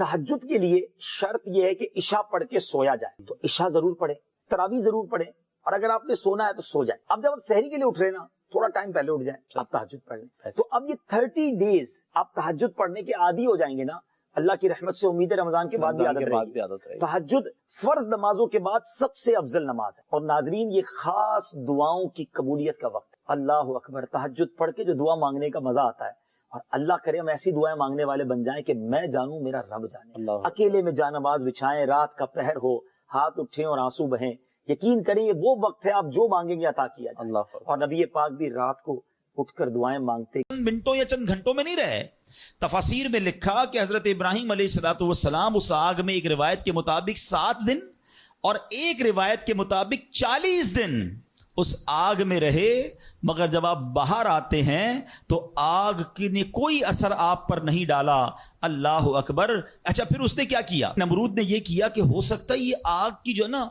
تہجد کے لیے شرط یہ ہے کہ عشاء پڑھ کے سویا جائے، تو عشاء ضرور پڑھے، تراویح ضرور پڑھے، اور اگر آپ نے سونا ہے تو سو جائے۔ اب جب آپ سحری کے لیے اٹھ رہے نا، تھوڑا ٹائم پہلے اٹھ جائیں، آپ تہجد پڑھ لیں۔ تو اب یہ 30 ڈیز آپ تہجد پڑھنے کے عادی ہو جائیں گے نا، اللہ کی رحمت سے امید ہے رمضان کے بعد بھی عادت رہے گی۔ تہجد فرض نمازوں کے بعد سب سے افضل نماز ہے، اور ناظرین یہ خاص دعاؤں کی قبولیت کا وقت ہے۔ اللہ اکبر، تہجد پڑھ کے جو دعا مانگنے کا مزہ آتا ہے، اور اللہ کرے ہم ایسی دعائیں مانگنے والے بن جائیں کہ میں جانوں میرا رب جانے۔ اکیلے میں جانماز بچھائیں، رات کا پہر ہو، ہاتھ اٹھیں اور آنسو بہیں، یقین کریں یہ وہ وقت ہے آپ جو مانگیں گے عطا کیا جائے۔ اور نبی پاک بھی رات کو اٹھ کر دعائیں مانگتے، چند منٹوں یا چند گھنٹوں میں نہیں رہے۔ تفاسیر میں لکھا کہ حضرت ابراہیم علیہ السلام اس آگ میں ایک روایت کے مطابق 7 دن اور ایک روایت کے مطابق 40 دن اس آگ میں رہے، مگر جب آپ باہر آتے ہیں تو آگ نے کوئی اثر آپ پر نہیں ڈالا۔ اللہ اکبر۔ اچھا پھر اس نے کیا کیا؟ نمرود نے یہ کیا کہ ہو سکتا ہے یہ آگ کی جو ہے نا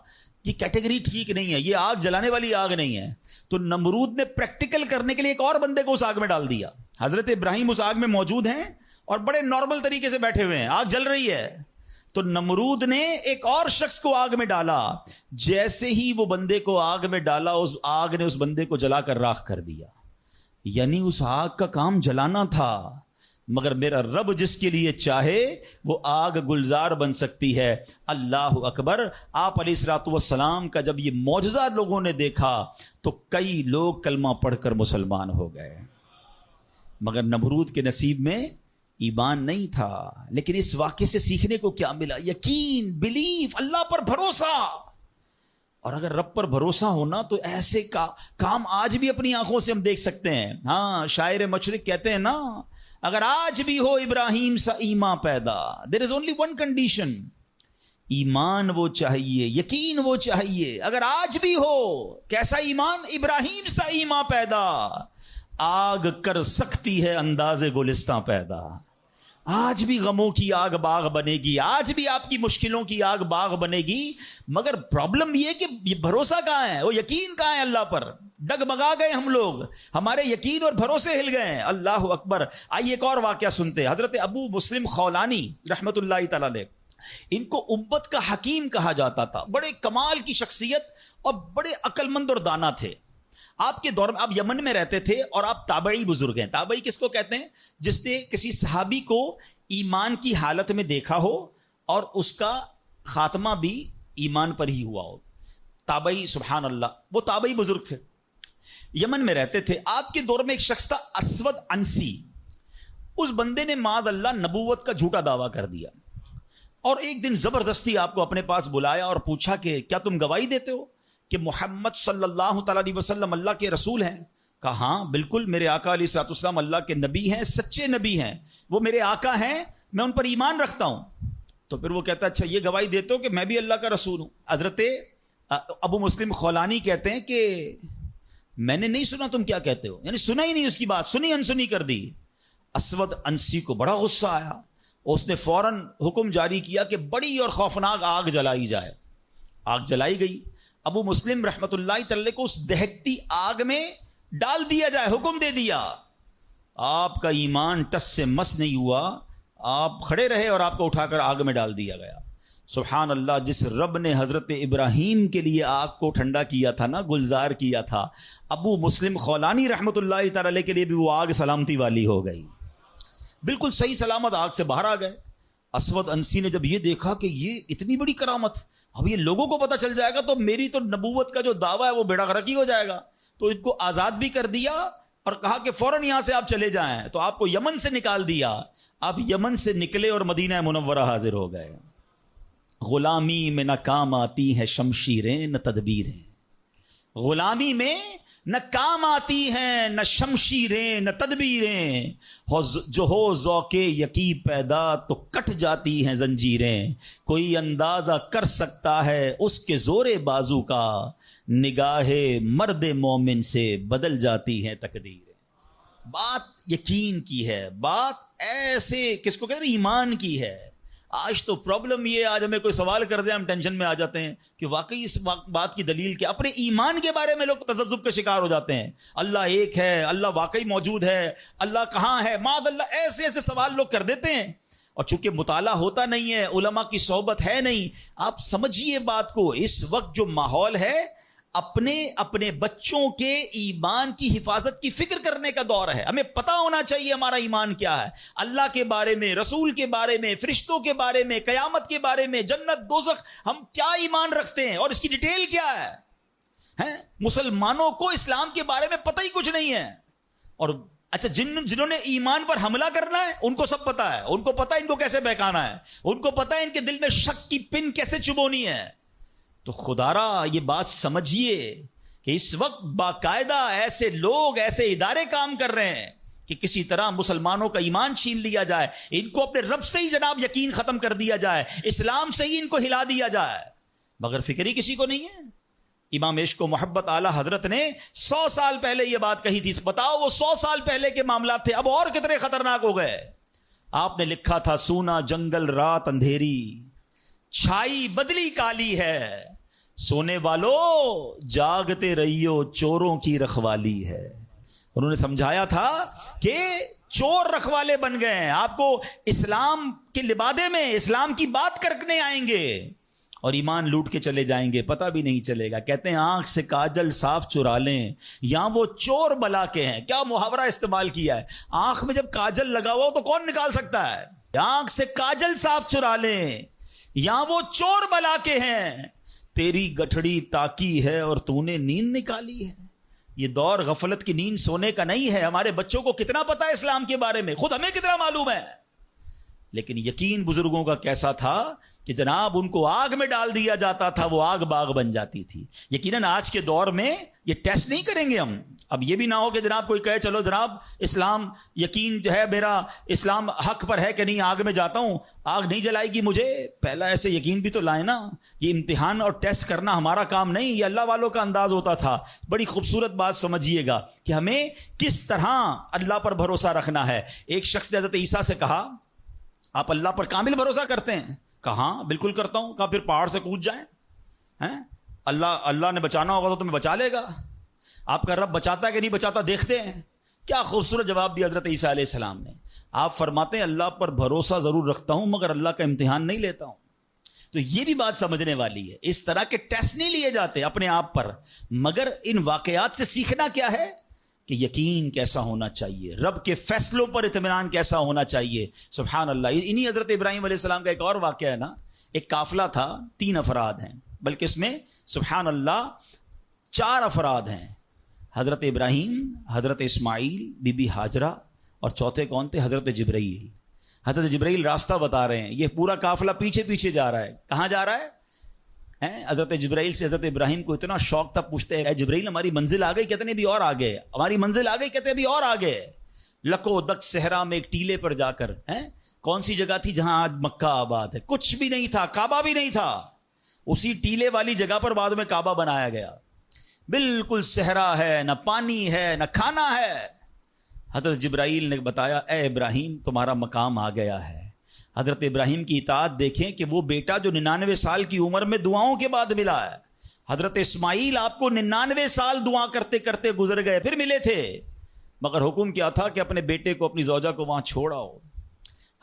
یہ کیٹیگری ٹھیک نہیں ہے، یہ آگ جلانے والی آگ نہیں ہے، تو نمرود نے پریکٹیکل کرنے کے لیے ایک اور بندے کو اس آگ میں ڈال دیا۔ حضرت ابراہیم اس آگ میں موجود ہیں اور بڑے نارمل طریقے سے بیٹھے ہوئے ہیں، آگ جل رہی ہے، تو نمرود نے ایک اور شخص کو آگ میں ڈالا۔ جیسے ہی وہ بندے کو آگ میں ڈالا، اس آگ نے اس بندے کو جلا کر راکھ کر دیا۔ یعنی اس آگ کا کام جلانا تھا، مگر میرا رب جس کے لیے چاہے وہ آگ گلزار بن سکتی ہے۔ اللہ اکبر۔ آپ علیہ الصلوۃ والسلام کا جب یہ معجزہ لوگوں نے دیکھا تو کئی لوگ کلمہ پڑھ کر مسلمان ہو گئے، مگر نمرود کے نصیب میں ایمان نہیں تھا۔ لیکن اس واقعے سے سیکھنے کو کیا ملا؟ یقین، بلیف، اللہ پر بھروسہ۔ اور اگر رب پر بھروسہ ہونا تو ایسے کام آج بھی اپنی آنکھوں سے ہم دیکھ سکتے ہیں۔ ہاں، شاعر مشرق کہتے ہیں نا، اگر آج بھی ہو ابراہیم سا ایمان پیدا، دیر از اونلی ون کنڈیشن، ایمان وہ چاہیے، یقین وہ چاہیے۔ اگر آج بھی ہو کیسا ایمان؟ ابراہیم سا ایمان پیدا، آگ کر سکتی ہے انداز گلستان پیدا۔ آج بھی غموں کی آگ باغ بنے گی، آج بھی آپ کی مشکلوں کی آگ باغ بنے گی، مگر پرابلم یہ کہ یہ بھروسہ کہاں ہے، وہ یقین کہاں ہے اللہ پر؟ ڈگمگا گئے ہم لوگ، ہمارے یقین اور بھروسے ہل گئے ہیں۔ اللہ اکبر۔ آئیے ایک اور واقعہ سنتے ہیں۔ حضرت ابو مسلم خولانی رحمت اللہ تعالی علیہ، ان کو امت کا حکیم کہا جاتا تھا، بڑے کمال کی شخصیت اور بڑے عقل مند اور دانا تھے۔ آپ کے دور میں آپ یمن میں رہتے تھے اور آپ تابعی بزرگ ہیں۔ تابعی کس کو کہتے ہیں؟ جس نے کسی صحابی کو ایمان کی حالت میں دیکھا ہو اور اس کا خاتمہ بھی ایمان پر ہی ہوا ہو، تابعی۔ سبحان اللہ، وہ تابعی بزرگ تھے، یمن میں رہتے تھے۔ آپ کے دور میں ایک شخص تھا اسود انسی، اس بندے نے معاذ اللہ نبوت کا جھوٹا دعویٰ کر دیا، اور ایک دن زبردستی آپ کو اپنے پاس بلایا اور پوچھا کہ کیا تم گواہی دیتے ہو کہ محمد صلی اللہ تعالی علیہ وسلم اللہ کے رسول ہیں؟ کہا ہاں بالکل، میرے آقا علیہ الصلوۃ والسلام اللہ کے نبی ہیں، سچے نبی ہیں، وہ میرے آقا ہیں، میں ان پر ایمان رکھتا ہوں۔ تو پھر وہ کہتا اچھا یہ گواہی دیتے ہو کہ میں بھی اللہ کا رسول ہوں؟ حضرت ابو مسلم خولانی کہتے ہیں کہ میں نے نہیں سنا تم کیا کہتے ہو، یعنی سنا ہی نہیں اس کی بات، سنی انسنی کر دی۔ اسود انسی کو بڑا غصہ آیا، اس نے فوراً حکم جاری کیا کہ بڑی اور خوفناک آگ جلائی جائے۔ آگ جلائی گئی، ابو مسلم رحمت اللہ تعالی کو اس دہکتی آگ میں ڈال دیا جائے، حکم دے دیا۔ آپ کا ایمان ٹس سے مس نہیں ہوا، آپ کھڑے رہے اور آپ کو اٹھا کر آگ میں ڈال دیا گیا۔ سبحان اللہ، جس رب نے حضرت ابراہیم کے لیے آگ کو ٹھنڈا کیا تھا نا، گلزار کیا تھا، ابو مسلم خولانی رحمت اللہ تعالی کے لیے بھی وہ آگ سلامتی والی ہو گئی، بالکل صحیح سلامت آگ سے باہر آ گئے۔ اسود انسی نے جب یہ دیکھا کہ یہ اتنی بڑی کرامت، اب یہ لوگوں کو پتہ چل جائے گا تو میری تو نبوت کا جو دعویٰ ہے وہ بیڑا غرقی ہو جائے گا، تو ان کو آزاد بھی کر دیا اور کہا کہ فوراً یہاں سے آپ چلے جائیں۔ تو آپ کو یمن سے نکال دیا، آپ یمن سے نکلے اور مدینہ منورہ حاضر ہو گئے۔ غلامی میں نہ کام آتی ہیں شمشیریں نہ تدبیریں، غلامی میں نہ کام آتی ہیں نہ شمشیریں نہ تدبیریں، جو ہو ذوق یقین پیدا تو کٹ جاتی ہیں زنجیریں، کوئی اندازہ کر سکتا ہے اس کے زور بازو کا، نگاہ مرد مومن سے بدل جاتی ہیں تقدیریں۔ بات یقین کی ہے، بات ایسے کس کو کہتے ہیں، ایمان کی ہے۔ آج تو پرابلم یہ ہے، آج ہمیں کوئی سوال کر دیں ہم ٹینشن میں آ جاتے ہیں کہ واقعی اس بات کی دلیل کیا؟ اپنے ایمان کے بارے میں لوگ تذبذب کا شکار ہو جاتے ہیں، اللہ ایک ہے، اللہ واقعی موجود ہے، اللہ کہاں ہے، معاذ اللہ ایسے ایسے سوال لوگ کر دیتے ہیں، اور چونکہ مطالعہ ہوتا نہیں ہے، علماء کی صحبت ہے نہیں، آپ سمجھیے بات کو، اس وقت جو ماحول ہے اپنے بچوں کے ایمان کی حفاظت کی فکر کرنے کا دور ہے. ہمیں پتا ہونا چاہیے ہمارا ایمان کیا ہے، اللہ کے بارے میں، رسول کے بارے میں، فرشتوں کے بارے میں، قیامت کے بارے میں، جنت دوزخ، ہم کیا ایمان رکھتے ہیں اور اس کی ڈیٹیل کیا ہے. مسلمانوں کو اسلام کے بارے میں پتہ ہی کچھ نہیں ہے. اور اچھا جنہوں نے ایمان پر حملہ کرنا ہے ان کو سب پتا ہے، ان کو پتا ہے ان کو کیسے بہکانا ہے، ان کو پتا ہے ان کے دل میں شک کی پن کیسے چبونی ہے. تو خدارا یہ بات سمجھیے کہ اس وقت باقاعدہ ایسے لوگ، ایسے ادارے کام کر رہے ہیں کہ کسی طرح مسلمانوں کا ایمان چھین لیا جائے، ان کو اپنے رب سے ہی جناب یقین ختم کر دیا جائے، اسلام سے ہی ان کو ہلا دیا جائے، مگر فکر ہی کسی کو نہیں ہے. امام عشق و محبت اعلی حضرت نے 100 سال پہلے یہ بات کہی تھی. بتاؤ وہ 100 سال پہلے کے معاملات تھے، اب اور کتنے خطرناک ہو گئے. آپ نے لکھا تھا سونا جنگل رات اندھیری، چھائی بدلی کالی ہے، سونے والو جاگتے رہیو چوروں کی رکھوالی ہے. انہوں نے سمجھایا تھا کہ چور رکھوالے بن گئے ہیں، آپ کو اسلام کے لبادے میں اسلام کی بات کرنے آئیں گے اور ایمان لوٹ کے چلے جائیں گے، پتہ بھی نہیں چلے گا. کہتے ہیں آنکھ سے کاجل صاف چرا لیں یا وہ چور بلا کے ہیں. کیا محاورہ استعمال کیا ہے، آنکھ میں جب کاجل لگا ہوا ہو تو کون نکال سکتا ہے. آنکھ سے کاجل صاف چرا لیں یا وہ چور بلا کے ہیں، تیری گٹھڑی تاکی ہے اور تو نے نیند نکالی ہے. یہ دور غفلت کی نیند سونے کا نہیں ہے. ہمارے بچوں کو کتنا پتا ہے اسلام کے بارے میں، خود ہمیں کتنا معلوم ہے. لیکن یقین بزرگوں کا کیسا تھا کہ جناب ان کو آگ میں ڈال دیا جاتا تھا، وہ آگ باغ بن جاتی تھی. یقیناً آج کے دور میں یہ ٹیسٹ نہیں کریں گے ہم. اب یہ بھی نہ ہو کہ جناب کوئی کہے چلو جناب اسلام یقین جو ہے میرا، اسلام حق پر ہے کہ نہیں، آگ میں جاتا ہوں، آگ نہیں جلائے گی مجھے. پہلا ایسے یقین بھی تو لائیں نا. یہ امتحان اور ٹیسٹ کرنا ہمارا کام نہیں، یہ اللہ والوں کا انداز ہوتا تھا. بڑی خوبصورت بات سمجھیے گا کہ ہمیں کس طرح اللہ پر بھروسہ رکھنا ہے. ایک شخص نے حضرت عیسیٰ سے کہا آپ اللہ پر کامل بھروسہ کرتے ہیں؟ کہا بالکل کرتا ہوں. کہا پھر پہاڑ سے کود جائیں، اللہ نے بچانا ہوگا تو تمہیں بچا لے گا. آپ کا رب بچاتا ہے کہ نہیں بچاتا دیکھتے ہیں. کیا خوبصورت جواب دیا حضرت عیسیٰ علیہ السلام نے. آپ فرماتے ہیں اللہ پر بھروسہ ضرور رکھتا ہوں مگر اللہ کا امتحان نہیں لیتا ہوں. تو یہ بھی بات سمجھنے والی ہے. اس طرح کے ٹیسٹ نہیں لیے جاتے اپنے آپ پر، مگر ان واقعات سے سیکھنا کیا ہے کہ یقین کیسا ہونا چاہیے، رب کے فیصلوں پر اطمینان کیسا ہونا چاہیے. سبحان اللہ. انہی حضرت ابراہیم علیہ السلام کا ایک اور واقعہ ہے نا. ایک قافلہ تھا، 3 افراد ہیں، بلکہ اس میں سبحان اللہ 4 افراد ہیں. حضرت ابراہیم، حضرت اسماعیل، بی بی ہاجرہ، اور چوتھے کون تھے؟ حضرت جبرائیل. حضرت جبرائیل راستہ بتا رہے ہیں. یہ پورا قافلہ پیچھے پیچھے جا رہا ہے. کہاں جا رہا ہے؟ حضرت جبرائیل سے حضرت ابراہیم کو اتنا شوق تھا، پوچھتے ہیں اے جبرائیل ہماری منزل آ گئی؟ کہتے ہیں بھی اور آگے. ہماری منزل آ گئی؟ کہتے ہیں بھی اور آگے. لکو دک صحرا میں ایک ٹیلے پر جا کر، کون سی جگہ تھی جہاں آج مکہ آباد ہے؟ کچھ بھی نہیں تھا، کعبہ بھی نہیں تھا. اسی ٹیلے والی جگہ پر بعد میں کعبہ بنایا گیا. بالکل صحرا ہے، نہ پانی ہے نہ کھانا ہے. حضرت جبرائیل نے بتایا اے ابراہیم تمہارا مقام آ گیا ہے. حضرت ابراہیم کی اطاعت دیکھیں کہ وہ بیٹا جو 99 سال کی عمر میں دعاؤں کے بعد ملا ہے. حضرت اسماعیل آپ کو 99 سال دعا کرتے کرتے گزر گئے، پھر ملے تھے، مگر حکم کیا تھا کہ اپنے بیٹے کو، اپنی زوجہ کو وہاں چھوڑ آؤ.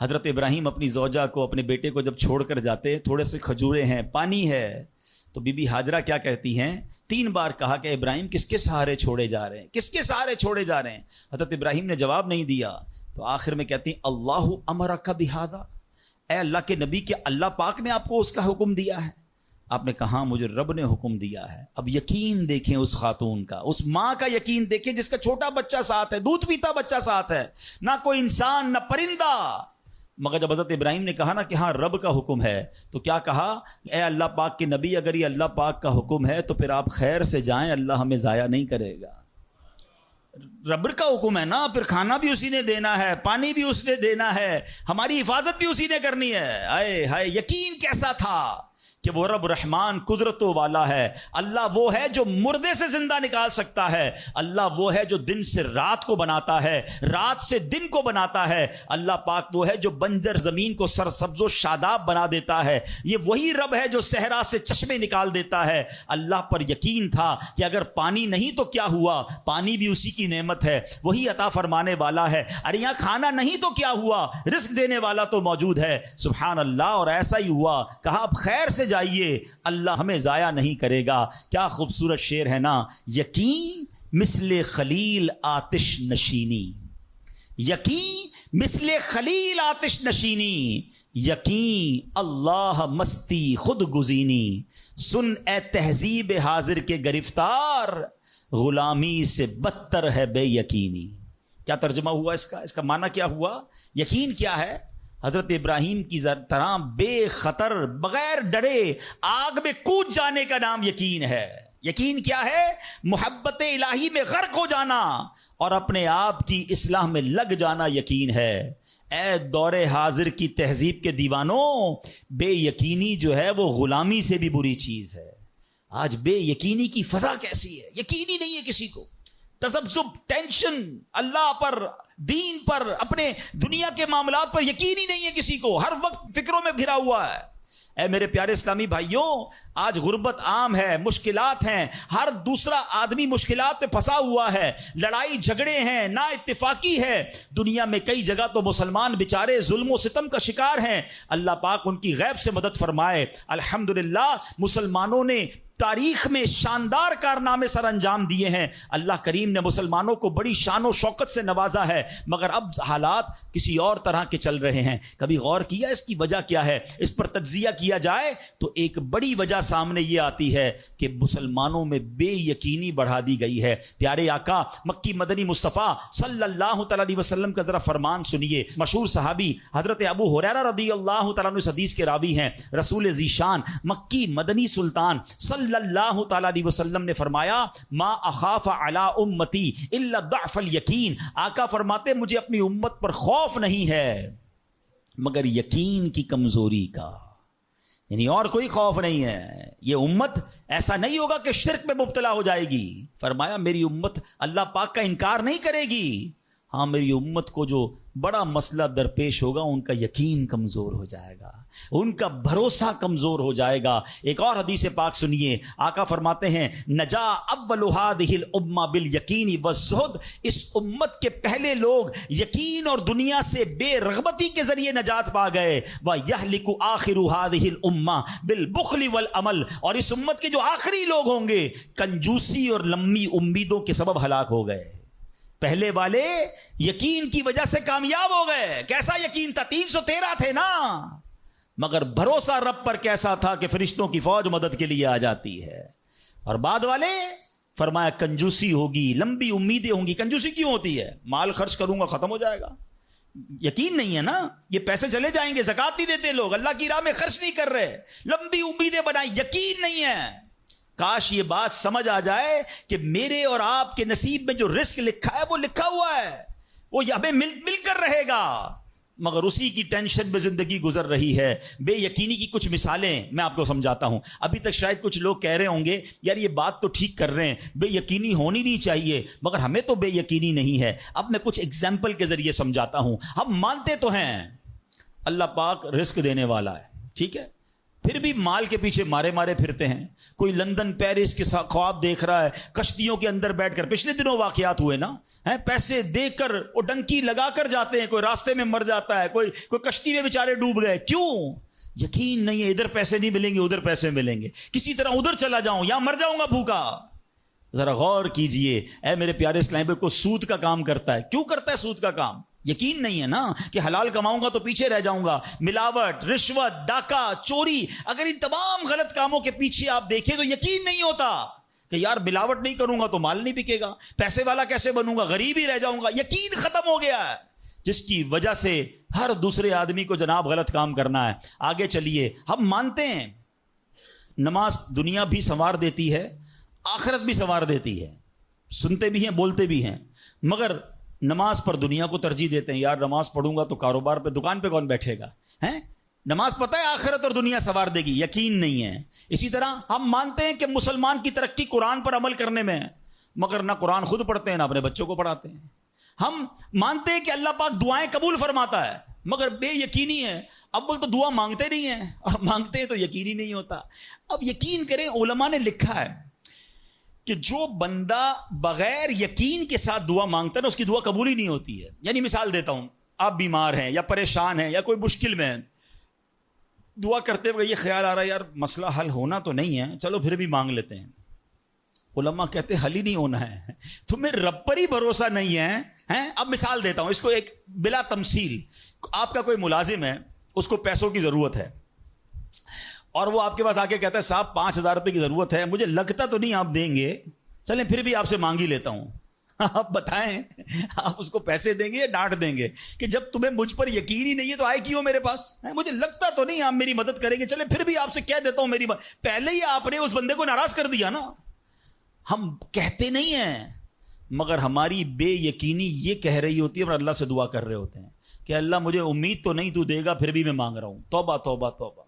حضرت ابراہیم اپنی زوجہ کو، اپنے بیٹے کو جب چھوڑ کر جاتے، تھوڑے سے کھجورے ہیں، پانی ہے، تو بی بی ہاجرہ کیا کہتی ہیں؟ 3 بار کہا کہ ابراہیم کس کے سہارے چھوڑے جا رہے ہیں، کس کے سہارے چھوڑے جا رہے ہیں؟ حضرت ابراہیم نے جواب نہیں دیا. تو آخر میں کہتی ہیں اللہ امرک بہذا، اے اللہ کے نبی، کہ اللہ پاک نے آپ کو اس کا حکم دیا ہے؟ آپ نے کہا مجھے رب نے حکم دیا ہے. اب یقین دیکھیں اس خاتون کا، اس ماں کا یقین دیکھیں جس کا چھوٹا بچہ ساتھ ہے، دودھ پیتا بچہ ساتھ ہے، نہ کوئی انسان نہ پرندہ. مگر جب حضرت ابراہیم نے کہا نا کہ ہاں رب کا حکم ہے، تو کیا کہا؟ اے اللہ پاک کے نبی، اگر یہ اللہ پاک کا حکم ہے تو پھر آپ خیر سے جائیں، اللہ ہمیں ضائع نہیں کرے گا. رب کا حکم ہے نا، پھر کھانا بھی اسی نے دینا ہے، پانی بھی اس نے دینا ہے، ہماری حفاظت بھی اسی نے کرنی ہے. آئے ہائے یقین کیسا تھا کہ وہ رب رحمان قدرتوں والا ہے. اللہ وہ ہے جو مردے سے زندہ نکال سکتا ہے. اللہ وہ ہے جو دن سے رات کو بناتا ہے, رات سے دن کو بناتا ہے. اللہ پاک وہ ہے جو بنجر زمین کو سرسبز و شاداب بنا دیتا ہے. یہ وہی رب ہے جو صحرا سے چشمے نکال دیتا ہے. اللہ پر یقین تھا کہ اگر پانی نہیں تو کیا ہوا, پانی بھی اسی کی نعمت ہے, وہی عطا فرمانے والا ہے. ارے یہاں کھانا نہیں تو کیا ہوا, رزق دینے والا تو موجود ہے. سبحان اللہ. اور ایسا ہی ہوا, کہا اب خیر سے جائیے, اللہ ہمیں ضائع نہیں کرے گا. کیا خوبصورت شعر ہے نا. یقین مثل خلیل آتش نشینی, یقین مثل خلیل آتش نشینی, یقین اللہ مستی خود گزینی. سن اے تہذیب حاضر کے گرفتار, غلامی سے بدتر ہے بے یقینی. کیا ترجمہ ہوا اس کا معنی کیا ہوا؟ یقین کیا ہے؟ حضرت ابراہیم کی طرح بے خطر بغیر ڈرے آگ میں کود جانے کا نام یقین ہے. یقین کیا ہے؟ محبت الہی میں غرق ہو جانا اور اپنے آپ کی اصلاح میں لگ جانا یقین ہے. اے دور حاضر کی تہذیب کے دیوانوں, بے یقینی جو ہے وہ غلامی سے بھی بری چیز ہے. آج بے یقینی کی فضا کیسی ہے؟ یقین ہی نہیں ہے کسی کو. تذبذب, ٹینشن, اللہ پر, دین پر, اپنے دنیا کے معاملات پر یقین ہی نہیں ہے کسی کو. ہر وقت فکروں میں گھرا ہوا ہے. اے میرے پیارے اسلامی بھائیوں, آج غربت عام ہے, مشکلات ہیں, ہر دوسرا آدمی مشکلات میں پھنسا ہوا ہے, لڑائی جھگڑے ہیں, نا اتفاقی ہے. دنیا میں کئی جگہ تو مسلمان بیچارے ظلم و ستم کا شکار ہیں. اللہ پاک ان کی غیب سے مدد فرمائے. الحمدللہ مسلمانوں نے تاریخ میں شاندار کارنامے سر انجام دیے ہیں. اللہ کریم نے مسلمانوں کو بڑی شان و شوکت سے نوازا ہے, مگر اب حالات کسی اور طرح کے چل رہے ہیں. کبھی غور کیا اس کی وجہ کیا ہے؟ اس پر تجزیہ کیا جائے تو ایک بڑی وجہ سامنے یہ آتی ہے کہ مسلمانوں میں بے یقینی بڑھا دی گئی ہے. پیارے آقا مکی مدنی مصطفیٰ صلی اللہ تعالی علیہ وسلم کا ذرا فرمان سنیے. مشہور صحابی حضرت ابو ہریرہ رضی اللہ تعالیٰ عنہ اس حدیث کے راوی ہیں. رسول ذیشان مکی مدنی سلطان صلی اللہ تعالی علیہ وسلم نے فرمایا, ما اخاف علی امتی الا ضعف الیقین. آقا فرماتے مجھے اپنی امت پر خوف نہیں ہے مگر یقین کی کمزوری کا. یعنی اور کوئی خوف نہیں ہے. یہ امت ایسا نہیں ہوگا کہ شرک میں مبتلا ہو جائے گی. فرمایا میری امت اللہ پاک کا انکار نہیں کرے گی, ہاں میری امت کو جو بڑا مسئلہ درپیش ہوگا ان کا یقین کمزور ہو جائے گا, ان کا بھروسہ کمزور ہو جائے گا. ایک اور حدیث پاک سنیے. آقا فرماتے ہیں نجا اول هذه الامه بالیقین والزہد. اس امت کے پہلے لوگ یقین اور دنیا سے بے رغبتی کے ذریعے نجات پا گئے. ویہلک آخر هذه الامه بالبخل والعمل. اور اس امت کے جو آخری لوگ ہوں گے کنجوسی اور لمبی امیدوں کے سبب ہلاک ہو گئے. پہلے والے یقین کی وجہ سے کامیاب ہو گئے. کیسا یقین تھا؟ 313 تھے نا, مگر بھروسہ رب پر کیسا تھا کہ فرشتوں کی فوج مدد کے لیے آ جاتی ہے. اور بعد والے فرمایا کنجوسی ہوگی, لمبی امیدیں ہوں گی. کنجوسی کیوں ہوتی ہے؟ مال خرچ کروں گا ختم ہو جائے گا. یقین نہیں ہے نا, یہ پیسے چلے جائیں گے, زکات نہیں دیتے لوگ, اللہ کی راہ میں خرچ نہیں کر رہے, لمبی امیدیں بنائی, یقین نہیں ہے. کاش یہ بات سمجھ آ جائے کہ میرے اور آپ کے نصیب میں جو رزق لکھا ہے وہ لکھا ہوا ہے, وہ ہمیں مل کر رہے گا, مگر اسی کی ٹینشن میں زندگی گزر رہی ہے. بے یقینی کی کچھ مثالیں میں آپ کو سمجھاتا ہوں. ابھی تک شاید کچھ لوگ کہہ رہے ہوں گے یار یہ بات تو ٹھیک کر رہے ہیں, بے یقینی ہونی نہیں چاہیے, مگر ہمیں تو بے یقینی نہیں ہے. اب میں کچھ ایگزامپل کے ذریعے سمجھاتا ہوں. ہم مانتے تو ہیں اللہ پاک رزق دینے والا ہے, ٹھیک ہے, پھر بھی مال کے پیچھے مارے پھرتے ہیں. کوئی لندن پیرس کے خواب دیکھ رہا ہے, کشتیوں کے اندر بیٹھ کر, پچھلے دنوں واقعات ہوئے نا, پیسے دے کر وہ ڈنکی لگا کر جاتے ہیں, کوئی راستے میں مر جاتا ہے, کوئی کشتی میں بیچارے ڈوب گئے. کیوں؟ یقین نہیں ہے ادھر پیسے نہیں ملیں گے ادھر پیسے ملیں گے, کسی طرح ادھر چلا جاؤں یا مر جاؤں گا بھوکا. ذرا غور کیجئے. اے میرے پیارے اسلامی بھائی, کو سود کا کام کرتا ہے, کیوں کرتا ہے سود کا کام؟ یقین نہیں ہے نا کہ حلال کماؤں گا تو پیچھے رہ جاؤں گا. ملاوٹ, رشوت, ڈاکہ, چوری, اگر ان تمام غلط کاموں کے پیچھے آپ دیکھیں تو یقین نہیں ہوتا کہ یار ملاوٹ نہیں کروں گا تو مال نہیں بکے گا, پیسے والا کیسے بنوں گا, غریب ہی رہ جاؤں گا. یقین ختم ہو گیا ہے, جس کی وجہ سے ہر دوسرے آدمی کو جناب غلط کام کرنا ہے. آگے چلیے. ہم مانتے ہیں نماز دنیا بھی سنوار دیتی ہے, آخرت بھی سنوار دیتی ہے, سنتے بھی ہیں بولتے بھی ہیں, مگر نماز پر دنیا کو ترجیح دیتے ہیں. یار نماز پڑھوں گا تو کاروبار پہ, دکان پہ کون بیٹھے گا, ہیں نماز پتہ ہے آخرت اور دنیا سنوار دے گی، یقین نہیں ہے۔ اسی طرح ہم مانتے ہیں کہ مسلمان کی ترقی قرآن پر عمل کرنے میں ہے، مگر نہ قرآن خود پڑھتے ہیں نہ اپنے بچوں کو پڑھاتے ہیں۔ ہم مانتے ہیں کہ اللہ پاک دعائیں قبول فرماتا ہے، مگر بے یقینی ہے، اول تو دعا مانگتے نہیں ہیں اور مانگتے ہیں تو یقین ہی نہیں ہوتا۔ اب یقین کریں، علماء نے لکھا ہے کہ جو بندہ بغیر یقین کے ساتھ دعا مانگتا ہے نا، اس کی دعا قبول ہی نہیں ہوتی ہے۔ یعنی مثال دیتا ہوں، آپ بیمار ہیں یا پریشان ہیں یا کوئی مشکل میں ہیں، دعا کرتے ہوئے یہ خیال آ رہا ہے یار مسئلہ حل ہونا تو نہیں ہے، چلو پھر بھی مانگ لیتے ہیں۔ علماء کہتے ہیں حل ہی نہیں ہونا ہے، تمہیں رب پر ہی بھروسہ نہیں ہے۔ اب مثال دیتا ہوں اس کو ایک بلا تمثیل، آپ کا کوئی ملازم ہے، اس کو پیسوں کی ضرورت ہے اور وہ آپ کے پاس آ کے کہتا ہے صاحب 5,000 روپے کی ضرورت ہے، مجھے لگتا تو نہیں آپ دیں گے، چلیں پھر بھی آپ سے مانگ ہی لیتا ہوں۔ آپ بتائیں آپ اس کو پیسے دیں گے یا ڈانٹ دیں گے کہ جب تمہیں مجھ پر یقین ہی نہیں ہے تو آئے کیوں میرے پاس؟ مجھے لگتا تو نہیں آپ میری مدد کریں گے، چلیں پھر بھی آپ سے کہہ دیتا ہوں میری مدد۔ پہلے ہی آپ نے اس بندے کو ناراض کر دیا نا۔ ہم کہتے نہیں ہیں مگر ہماری بے یقینی یہ کہہ رہی ہوتی ہے، اور اللہ سے دعا کر رہے ہوتے ہیں کہ اللہ مجھے امید تو نہیں تو دے گا، پھر بھی میں مانگ رہا ہوں۔ توبہ توبہ توبہ۔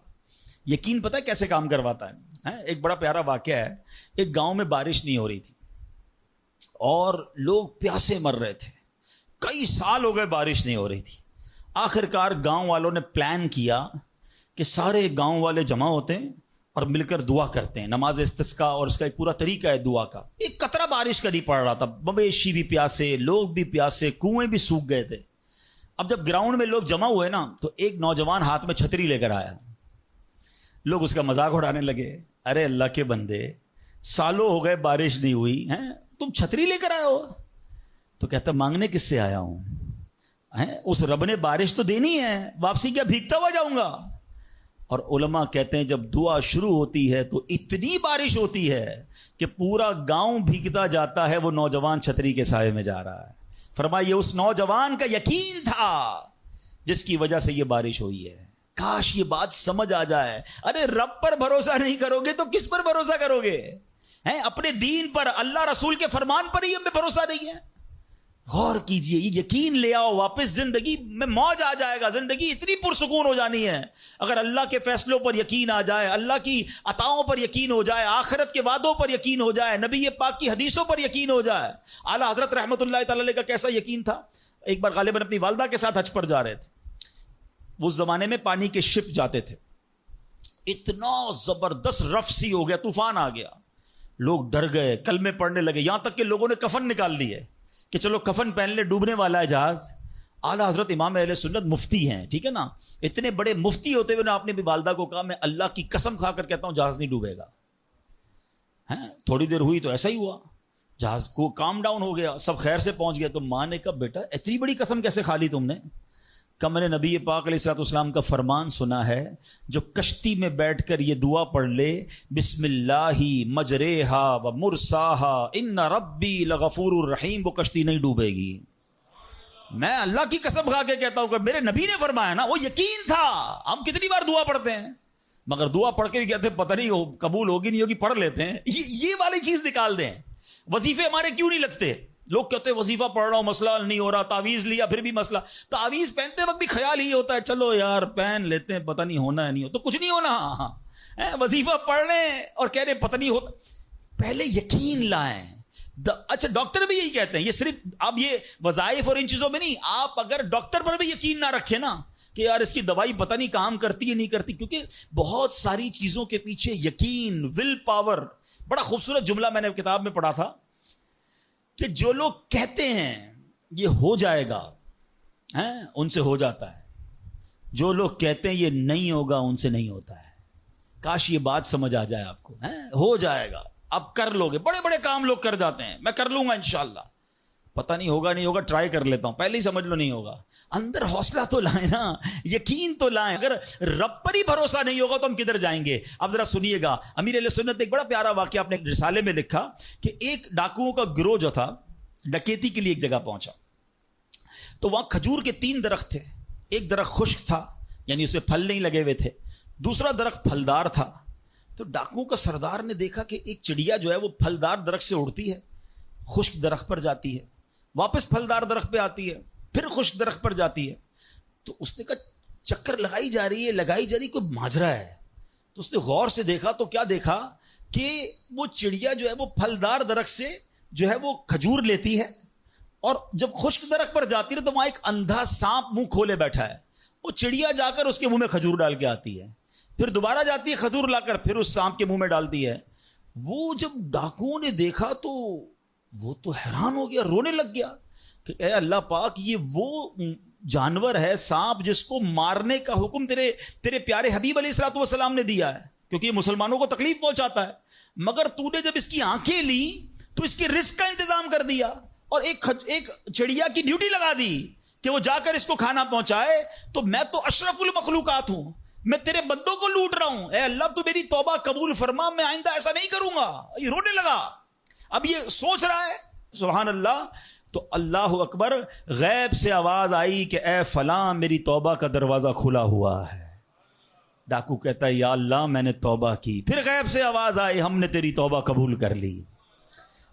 یقین پتہ ہے کیسے کام کرواتا ہے؟ ایک بڑا پیارا واقعہ ہے، ایک گاؤں میں بارش نہیں ہو رہی تھی اور لوگ پیاسے مر رہے تھے، کئی سال ہو گئے بارش نہیں ہو رہی تھی۔ آخر کار گاؤں والوں نے پلان کیا کہ سارے گاؤں والے جمع ہوتے ہیں اور مل کر دعا کرتے ہیں، نماز استسقاء، اور اس کا ایک پورا طریقہ ہے دعا کا۔ ایک قطرہ بارش کا نہیں پڑ رہا تھا، مویشی بھی پیاسے، لوگ بھی پیاسے، کنویں بھی سوکھ گئے تھے۔ اب جب گراؤنڈ میں لوگ جمع ہوئے نا تو ایک نوجوان ہاتھ میں چھتری لے کر آیا، لوگ اس کا مذاق اڑانے لگے، ارے اللہ کے بندے سالوں ہو گئے بارش نہیں ہوئی ہیں، تم چھتری لے کر آئے ہو؟ تو کہتا مانگنے کس سے آیا ہوں، اس رب نے بارش تو دینی ہے، واپسی کیا بھیگتا ہوا جاؤں گا؟ اور علماء کہتے ہیں جب دعا شروع ہوتی ہے تو اتنی بارش ہوتی ہے کہ پورا گاؤں بھیگتا جاتا ہے، وہ نوجوان چھتری کے سائے میں جا رہا ہے۔ فرمایا یہ اس نوجوان کا یقین تھا جس کی وجہ سے یہ بارش ہوئی ہے۔ کاش یہ بات سمجھ آ جائے۔ ارے رب پر بھروسہ نہیں کرو گے تو کس پر بھروسہ کرو گے؟ اپنے دین پر، اللہ رسول کے فرمان پر ہی ہمیں بھروسہ نہیں ہے۔ غور کیجئے، یہ یقین لے آؤ واپس، زندگی میں موج آ جائے گا، زندگی اتنی پرسکون ہو جانی ہے اگر اللہ کے فیصلوں پر یقین آ جائے، اللہ کی عطاؤں پر یقین ہو جائے، آخرت کے وعدوں پر یقین ہو جائے، نبی پاک کی حدیثوں پر یقین ہو جائے۔ اعلیٰ حضرت رحمۃ اللہ تعالی علیہ کا کیسا یقین تھا؟ ایک بار غالباً اپنی والدہ کے ساتھ حج پر جا رہے تھے، اس زمانے میں پانی کے شپ جاتے تھے، اتنا زبردست رف سی ہو گیا، طوفان آ گیا، لوگ ڈر گئے، کلمے پڑھنے لگے، یہاں تک کہ لوگوں نے کفن نکال لیے کہ چلو کفن پہن لے، ڈوبنے والا ہے جہاز۔ اعلیٰ حضرت امام اہل سنت مفتی ہیں، ٹھیک ہے نا، اتنے بڑے مفتی ہوتے ہوئے آپ نے بھی والدہ کو کہا میں اللہ کی قسم کھا کر کہتا ہوں جہاز نہیں ڈوبے گا۔ تھوڑی دیر ہوئی تو ایسا ہی ہوا، جہاز کو کام ڈاؤن ہو گیا، سب خیر سے پہنچ گیا۔ تو ماں نے کہا بیٹا اتنی بڑی قسم کیسے کھا لی تم نے؟ کہ میں نے نبی پاک علیہ الصلوۃ والسلام کا فرمان سنا ہے، جو کشتی میں بیٹھ کر یہ دعا پڑھ لے، بسم اللہ مجریہا و مرساہا ان ربی لغفور الرحیم، وہ کشتی نہیں ڈوبے گی۔ میں اللہ کی قسم کھا کے کہتا ہوں کہ میرے نبی نے فرمایا نا، وہ یقین تھا۔ ہم کتنی بار دعا پڑھتے ہیں مگر دعا پڑھ کے بھی کہتے ہیں پتہ نہیں قبول ہوگی نہیں ہوگی، پڑھ لیتے ہیں۔ یہ والی چیز نکال دیں۔ وظیفے ہمارے کیوں نہیں لگتے؟ لوگ کہتے ہیں وظیفہ پڑھ رہا ہوں مسئلہ نہیں ہو رہا، تعویذ لیا پھر بھی مسئلہ۔ تعویذ پہنتے وقت بھی خیال ہی ہوتا ہے چلو یار پہن لیتے ہیں، پتہ نہیں ہونا ہے نہیں ہو تو کچھ نہیں ہونا۔ وظیفہ پڑھ لیں اور کہہ رہے پتہ نہیں ہوتا، پہلے یقین لائیں۔ اچھا ڈاکٹر بھی یہی کہتے ہیں، یہ صرف اب یہ وظائف اور ان چیزوں میں نہیں، آپ اگر ڈاکٹر پر بھی یقین نہ رکھیں نا کہ یار اس کی دوائی پتہ نہیں کام کرتی ہے نہیں کرتی، کیونکہ بہت ساری چیزوں کے پیچھے یقین، ول پاور۔ بڑا خوبصورت جملہ میں نے کتاب میں پڑھا تھا کہ جو لوگ کہتے ہیں یہ ہو جائے گا ان سے ہو جاتا ہے، جو لوگ کہتے ہیں یہ نہیں ہوگا ان سے نہیں ہوتا ہے۔ کاش یہ بات سمجھ آ جائے آپ کو، ہو جائے گا، اب کر لو گے۔ بڑے بڑے کام لوگ کر جاتے ہیں، میں کر لوں گا انشاءاللہ، پتہ نہیں ہوگا نہیں ہوگا، ٹرائی کر لیتا ہوں، پہلے ہی سمجھ لو نہیں ہوگا۔ اندر حوصلہ تو لائیں نا، یقین تو لائیں۔ اگر رب پر ہی بھروسہ نہیں ہوگا تو ہم کدھر جائیں گے؟ اب ذرا سنیے گا، امیر اہل سنت نے ایک بڑا پیارا واقعہ اپنے رسالے میں لکھا کہ ایک ڈاکوؤں کا گروہ جو تھا ڈکیتی کے لیے ایک جگہ پہنچا، تو وہاں کھجور کے 3 درخت تھے، ایک درخت خشک تھا یعنی اس میں پھل نہیں لگے ہوئے تھے، دوسرا درخت پھلدار تھا۔ تو ڈاکوؤں کا سردار نے دیکھا کہ ایک چڑیا جو ہے وہ پھلدار درخت سے اڑتی ہے، خشک درخت پر جاتی ہے، واپس پھلدار درخت پہ آتی ہے، پھر خشک درخت پر جاتی ہے۔ تو اس نے کہا چکر لگائی جا رہی ہے, کوئی ماجرا ہے. تو اس نے غور سے دیکھا تو کیا دیکھا کہ وہ چڑیا جو ہے وہ پھلدار درخت سے جو ہے وہ کھجور لیتی ہے, اور جب خشک درخت پر جاتی ہے تو وہاں ایک اندھا سانپ منہ کھولے بیٹھا ہے. وہ چڑیا جا کر اس کے منہ میں کھجور ڈال کے آتی ہے, پھر دوبارہ جاتی ہے کھجور لا کر پھر اس سانپ کے منہ میں ڈالتی ہے. وہ جب ڈاکوؤں نے دیکھا تو وہ تو حیران ہو گیا, رونے لگ گیا کہ اے اللہ پاک, یہ وہ جانور ہے سانپ جس کو مارنے کا حکم تیرے پیارے حبیب علیہ الصلوۃ والسلام نے دیا ہے, کیونکہ یہ مسلمانوں کو تکلیف پہنچاتا ہے. مگر تو نے جب اس کی آنکھیں لی تو اس کے رزق کا انتظام کر دیا, اور ایک چڑیا کی ڈیوٹی لگا دی کہ وہ جا کر اس کو کھانا پہنچائے. تو میں تو اشرف المخلوقات ہوں, میں تیرے بندوں کو لوٹ رہا ہوں, اے اللہ تو میری توبہ قبول فرما, میں آئندہ ایسا نہیں کروں گا. یہ رونے لگا. اب یہ سوچ رہا ہے, سبحان اللہ. تو اللہ اکبر, غیب سے آواز آئی کہ اے فلاں, میری توبہ کا دروازہ کھلا ہوا ہے. ڈاکو کہتا ہے یا اللہ میں نے توبہ کی. پھر غیب سے آواز آئی, ہم نے تیری توبہ قبول کر لی.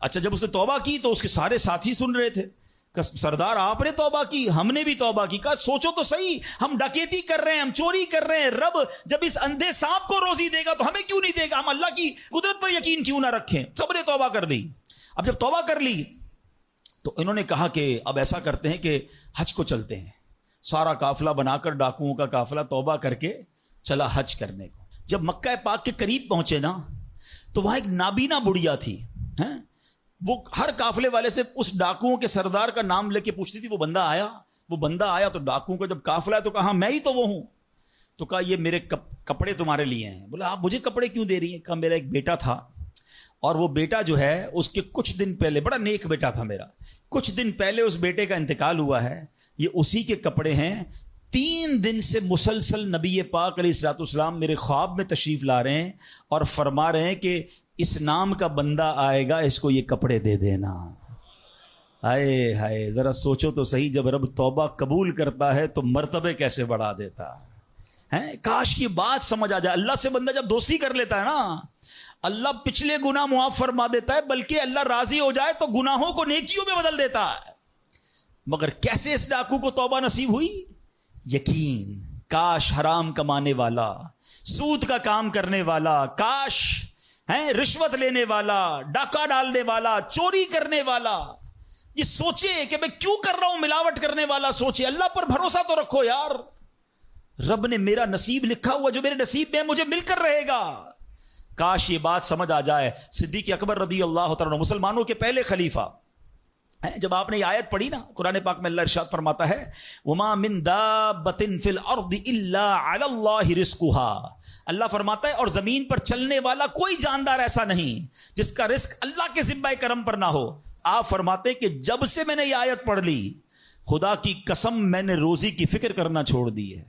اچھا, جب اس نے توبہ کی تو اس کے سارے ساتھی سن رہے تھے, سردار آپ نے توبہ کی, ہم نے بھی توبہ کی. کہا سوچو تو صحیح, ہم ڈکیتی کر رہے ہیں, ہم چوری کر رہے ہیں, رب جب اس اندھے سانپ کو روزی دے گا تو ہمیں کیوں نہیں دے گا؟ ہم اللہ کی قدرت پر یقین کیوں نہ رکھیں؟ سب نے توبہ کر لی. اب جب توبہ کر لی تو انہوں نے کہا کہ اب ایسا کرتے ہیں کہ حج کو چلتے ہیں. سارا قافلہ بنا کر, ڈاکوؤں کا قافلہ توبہ کر کے چلا حج کرنے کو. جب مکہ پاک کے قریب پہنچے نا تو وہاں ایک نابینا بڑھیا تھی, وہ ہر قافلے والے سے اس ڈاکوؤں کے سردار کا نام لے کے پوچھتی تھی, وہ بندہ آیا تو ڈاکوؤں کا جب قافلہ ہے تو کہا میں ہی تو وہ ہوں. تو کہا یہ میرے کپڑے تمہارے لیے ہیں. بولا آپ مجھے کپڑے کیوں دے رہی ہیں؟ کہا میرا ایک بیٹا تھا, اور وہ بیٹا جو ہے اس کے کچھ دن پہلے, بڑا نیک بیٹا تھا میرا, کچھ دن پہلے اس بیٹے کا انتقال ہوا ہے, یہ اسی کے کپڑے ہیں. 3 دن سے مسلسل نبی پاک علیہ الصلوۃ والسلام میرے خواب میں تشریف لا رہے ہیں اور فرما رہے ہیں کہ اس نام کا بندہ آئے گا, اس کو یہ کپڑے دے دینا. ہائے ہائے, ذرا سوچو تو صحیح, جب رب توبہ قبول کرتا ہے تو مرتبے کیسے بڑھا دیتا ہے. کاش یہ بات سمجھ آ جائے. اللہ سے بندہ جب دوستی کر لیتا ہے نا, اللہ پچھلے گناہ معاف فرما دیتا ہے, بلکہ اللہ راضی ہو جائے تو گناہوں کو نیکیوں میں بدل دیتا ہے. مگر کیسے اس ڈاکو کو توبہ نصیب ہوئی؟ یقین. کاش حرام کمانے والا, سود کا کام کرنے والا, کاش رشوت لینے والا, ڈاکہ ڈالنے والا, چوری کرنے والا یہ سوچے کہ میں کیوں کر رہا ہوں, ملاوٹ کرنے والا سوچے. اللہ پر بھروسہ تو رکھو یار, رب نے میرا نصیب لکھا ہوا, جو میرے نصیب میں مجھے مل کر رہے گا. کاش یہ بات سمجھ آ جائے. صدیق اکبر رضی اللہ تعالیٰ مسلمانوں کے پہلے خلیفہ, جب آپ نے یہ آیت پڑھی نا, قرآن پاک میں اللہ ارشاد فرماتا ہے وما من دابۃ فی الارض الا علی اللہ رزقها. اللہ فرماتا ہے اور زمین پر چلنے والا کوئی جاندار ایسا نہیں جس کا رزق اللہ کے ذمہ کرم پر نہ ہو. آپ فرماتے کہ جب سے میں نے یہ آیت پڑھ لی, خدا کی قسم میں نے روزی کی فکر کرنا چھوڑ دی ہے.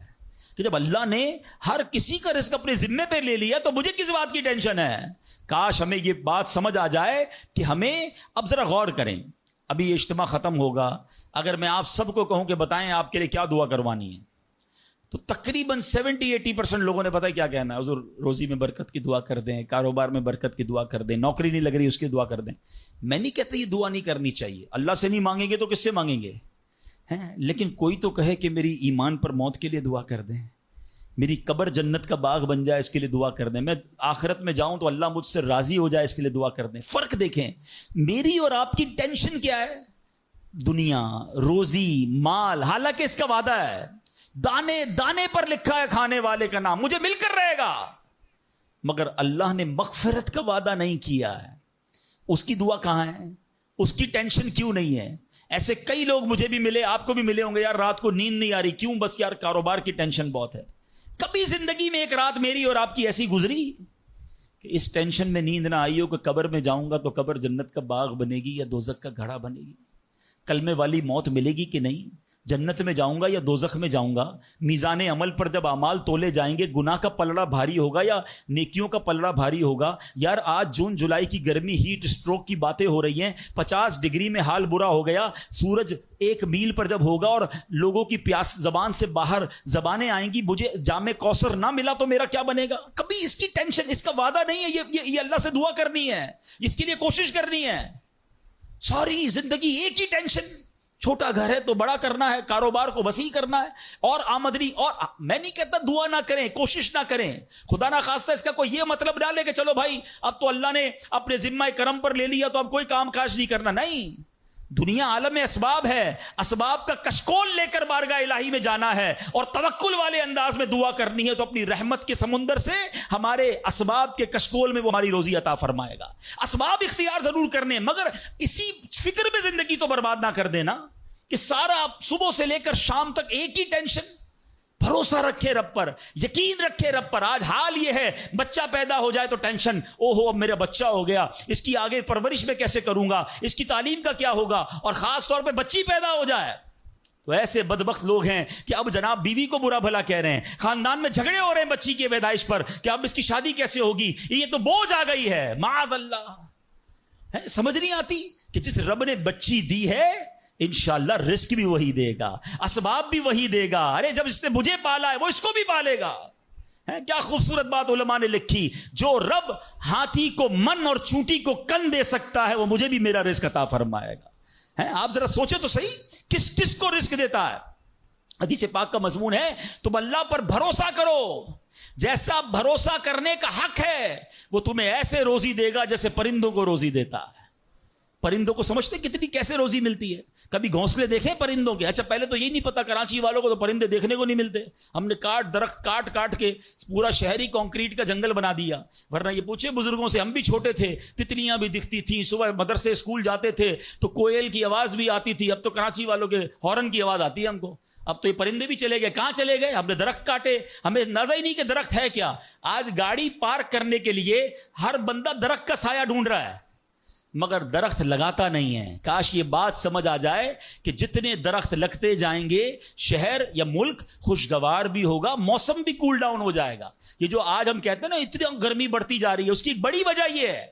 کہ جب اللہ نے ہر کسی کا رزق اپنے ذمے پہ لے لیا تو مجھے کس بات کی ٹینشن ہے. کاش ہمیں یہ بات سمجھ آ جائے کہ ہمیں اب ذرا غور کریں. ابھی یہ اجتماع ختم ہوگا, اگر میں آپ سب کو کہوں کہ بتائیں آپ کے لیے کیا دعا کروانی ہے, تو تقریباً 70-80% لوگوں نے پتہ کیا کہنا ہے, حضور روزی میں برکت کی دعا کر دیں, کاروبار میں برکت کی دعا کر دیں, نوکری نہیں لگ رہی اس کی دعا کر دیں. میں نہیں کہتا یہ دعا نہیں کرنی چاہیے, اللہ سے نہیں مانگیں گے تو کس سے مانگیں گے؟ لیکن کوئی تو کہے کہ میری ایمان پر موت کے لیے دعا کر دیں, میری قبر جنت کا باغ بن جائے اس کے لیے دعا کر دیں, میں آخرت میں جاؤں تو اللہ مجھ سے راضی ہو جائے اس کے لیے دعا کر دیں. فرق دیکھیں, میری اور آپ کی ٹینشن کیا ہے؟ دنیا, روزی, مال. حالانکہ اس کا وعدہ ہے, دانے دانے پر لکھا ہے کھانے والے کا نام, مجھے مل کر رہے گا. مگر اللہ نے مغفرت کا وعدہ نہیں کیا ہے. اس کی دعا کہاں ہے؟ اس کی ٹینشن کیوں نہیں ہے؟ ایسے کئی لوگ مجھے بھی ملے, آپ کو بھی ملے ہوں گے, یار رات کو نیند نہیں آ رہی, کیوں؟ بس یار کاروبار کی ٹینشن بہت ہے. کبھی زندگی میں ایک رات میری اور آپ کی ایسی گزری کہ اس ٹینشن میں نیند نہ آئی ہو کہ قبر میں جاؤں گا تو قبر جنت کا باغ بنے گی یا دوزخ کا گھڑا بنے گی؟ کلمے والی موت ملے گی کہ نہیں؟ جنت میں جاؤں گا یا دوزخ میں جاؤں گا؟ میزان عمل پر جب اعمال تولے جائیں گے, گناہ کا پلڑا بھاری ہوگا یا نیکیوں کا پلڑا بھاری ہوگا؟ یار آج جون جولائی کی گرمی, ہیٹ اسٹروک کی باتیں ہو رہی ہیں, 50 ڈگری میں حال برا ہو گیا. سورج 1 میل پر جب ہوگا اور لوگوں کی پیاس زبان سے باہر زبانیں آئیں گی, مجھے جام کوثر نہ ملا تو میرا کیا بنے گا؟ کبھی اس کی ٹینشن, اس کا وعدہ نہیں ہے. یہ اللہ سے دعا کرنی ہے, اس کے لیے کوشش کرنی ہے. ساری زندگی ایک ہی ٹینشن, چھوٹا گھر ہے تو بڑا کرنا ہے, کاروبار کو وسیع کرنا ہے, اور آمدنی. اور میں نہیں کہتا دعا نہ کریں, کوشش نہ کریں, خدا نہ خواستہ اس کا کوئی یہ مطلب ڈالے کہ چلو بھائی اب تو اللہ نے اپنے ذمہ کرم پر لے لیا تو اب کوئی کام کاج نہیں کرنا. نہیں, دنیا عالم اسباب ہے, اسباب کا کشکول لے کر بارگاہ الہی میں جانا ہے اور توکل والے انداز میں دعا کرنی ہے, تو اپنی رحمت کے سمندر سے ہمارے اسباب کے کشکول میں وہ ہماری روزی عطا فرمائے گا. اسباب اختیار ضرور کرنے, مگر اسی فکر میں زندگی تو برباد نہ کر دینا کہ سارا صبح سے لے کر شام تک ایک ہی ٹینشن. بھروسہ رکھے رب پر, یقین رکھے رب پر. آج حال یہ ہے, بچہ پیدا ہو جائے تو ٹینشن, او ہو اب میرا بچہ ہو گیا, اس کی آگے پرورش میں کیسے کروں گا, اس کی تعلیم کا کیا ہوگا, اور خاص طور پہ بچی پیدا ہو جائے تو ایسے بدبخت لوگ ہیں کہ اب جناب بیوی کو برا بھلا کہہ رہے ہیں, خاندان میں جھگڑے ہو رہے ہیں بچی کی پیدائش پر کہ اب اس کی شادی کیسے ہوگی, یہ تو بوجھ آ گئی ہے. معاذ اللہ. سمجھ نہیں آتی کہ جس رب نے بچی دی ہے انشاءاللہ رزق بھی وہی دے گا, اسباب بھی وہی دے گا. ارے جب اس نے مجھے پالا ہے وہ اس کو بھی پالے گا. کیا خوبصورت بات علماء نے لکھی, جو رب ہاتھی کو من اور چونٹی کو کن دے سکتا ہے وہ مجھے بھی میرا رزق عطا فرمائے گا. آپ ذرا سوچے تو صحیح, کس کس کو رزق دیتا ہے. حدیث پاک کا مضمون ہے تم اللہ پر بھروسہ کرو, جیسا بھروسہ کرنے کا حق ہے وہ تمہیں ایسے روزی دے گا جیسے پرندوں کو روزی دیتا ہے. پرندوں کو سمجھتے کتنی کیسے روزی ملتی ہے, کبھی گھونسلے دیکھیں پرندوں کے. اچھا پہلے تو یہی نہیں پتا, کراچی والوں کو تو پرندے دیکھنے کو نہیں ملتے, ہم نے درخت کاٹ کے پورا شہری کنکریٹ کا جنگل بنا دیا. ورنہ یہ پوچھے بزرگوں سے, ہم بھی چھوٹے تھے تتلیاں بھی دکھتی تھیں, صبح مدرسے اسکول جاتے تھے تو کوئل کی آواز بھی آتی تھی. اب تو کراچی والوں کے ہارن کی آواز آتی ہے ہم کو. اب تو یہ پرندے بھی چلے گئے. کہاں چلے گئے, ہم نے درخت کاٹے, ہمیں اندازہ ہی نہیں کہ درخت ہے کیا. آج گاڑی پارک کرنے کے لیے ہر بندہ درخت کا سایہ ڈھونڈ رہا ہے مگر درخت لگاتا نہیں ہے. کاش یہ بات سمجھ آ جائے کہ جتنے درخت لگتے جائیں گے شہر یا ملک خوشگوار بھی ہوگا, موسم بھی کول ڈاؤن ہو جائے گا. یہ جو آج ہم کہتے ہیں نا اتنی گرمی بڑھتی جا رہی ہے, اس کی ایک بڑی وجہ یہ ہے,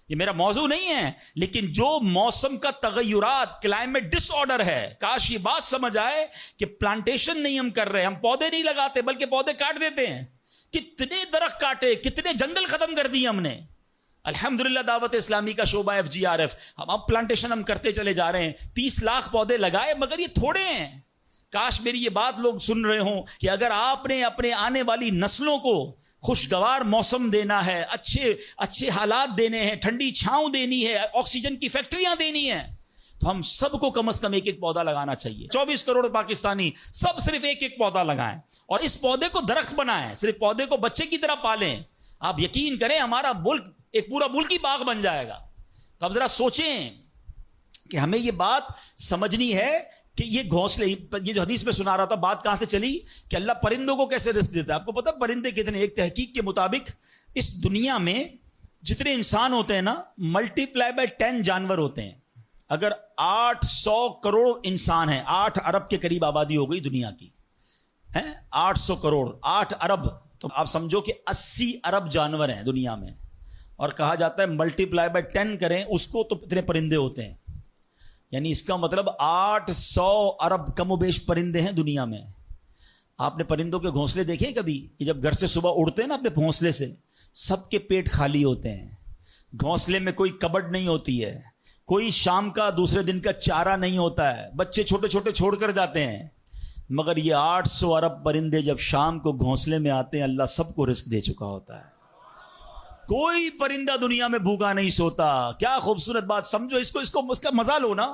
یہ میرا موضوع نہیں ہے, لیکن جو موسم کا تغیرات, کلائمیٹ ڈس آرڈر ہے, کاش یہ بات سمجھ آئے کہ پلانٹیشن نہیں ہم کر رہے, ہم پودے نہیں لگاتے بلکہ پودے کاٹ دیتے ہیں. کتنے درخت کاٹے, کتنے جنگل ختم کر دیے ہم نے. الحمدللہ دعوت اسلامی کا شعبہ FGRF, اب پلانٹیشن ہم کرتے چلے جا رہے ہیں. 30 لاکھ پودے لگائے مگر یہ تھوڑے ہیں. کاش میری یہ بات لوگ سن رہے ہوں کہ اگر آپ نے اپنے آنے والی نسلوں کو خوشگوار موسم دینا ہے, اچھے حالات دینے ہیں, ٹھنڈی چھاؤں دینی ہے, آکسیجن کی فیکٹریاں دینی ہیں, تو ہم سب کو کم از کم ایک پودا لگانا چاہیے. 24 کروڑ پاکستانی سب صرف ایک پودا لگائیں اور اس پودے کو درخت بنائیں, صرف پودے کو بچے کی طرح پالیں. آپ یقین کریں ہمارا ملک ایک پورا ملکی باغ بن جائے گا. تو اب ذرا سوچیں کہ ہمیں یہ بات سمجھنی ہے کہ یہ گھونسلے, یہ جو حدیث میں سنا رہا تھا بات کہاں سے چلی کہ اللہ پرندوں کو کیسے رزق دیتا ہے. آپ کو پتا پرندے کتنے, ایک تحقیق کے مطابق اس دنیا میں جتنے انسان ہوتے ہیں نا ملٹی پلائی بائی 10 جانور ہوتے ہیں. اگر 800 کروڑ انسان ہیں, 8 ارب کے قریب آبادی ہو گئی دنیا کی, 800 کروڑ, 8 ارب, تو آپ سمجھو کہ 80 ارب جانور ہیں دنیا میں. اور کہا جاتا ہے ملٹی پلائی بائی 10 کریں اس کو تو اتنے پرندے ہوتے ہیں. یعنی اس کا مطلب 800 ارب کم و بیش پرندے ہیں دنیا میں. آپ نے پرندوں کے گھونسلے دیکھے کبھی؟ یہ جب گھر سے صبح اڑتے ہیں نا اپنے گھونسلے سے, سب کے پیٹ خالی ہوتے ہیں. گھونسلے میں کوئی کبڈ نہیں ہوتی ہے, کوئی شام کا دوسرے دن کا چارہ نہیں ہوتا ہے, بچے چھوٹے چھوٹے چھوڑ کر جاتے ہیں. مگر یہ 800 ارب پرندے جب شام کو گھونسلے میں آتے ہیں اللہ سب کو رزق دے چکا ہوتا ہے. کوئی پرندہ دنیا میں بھوکا نہیں سوتا. کیا خوبصورت بات, سمجھو اس کا مزہ لو نا.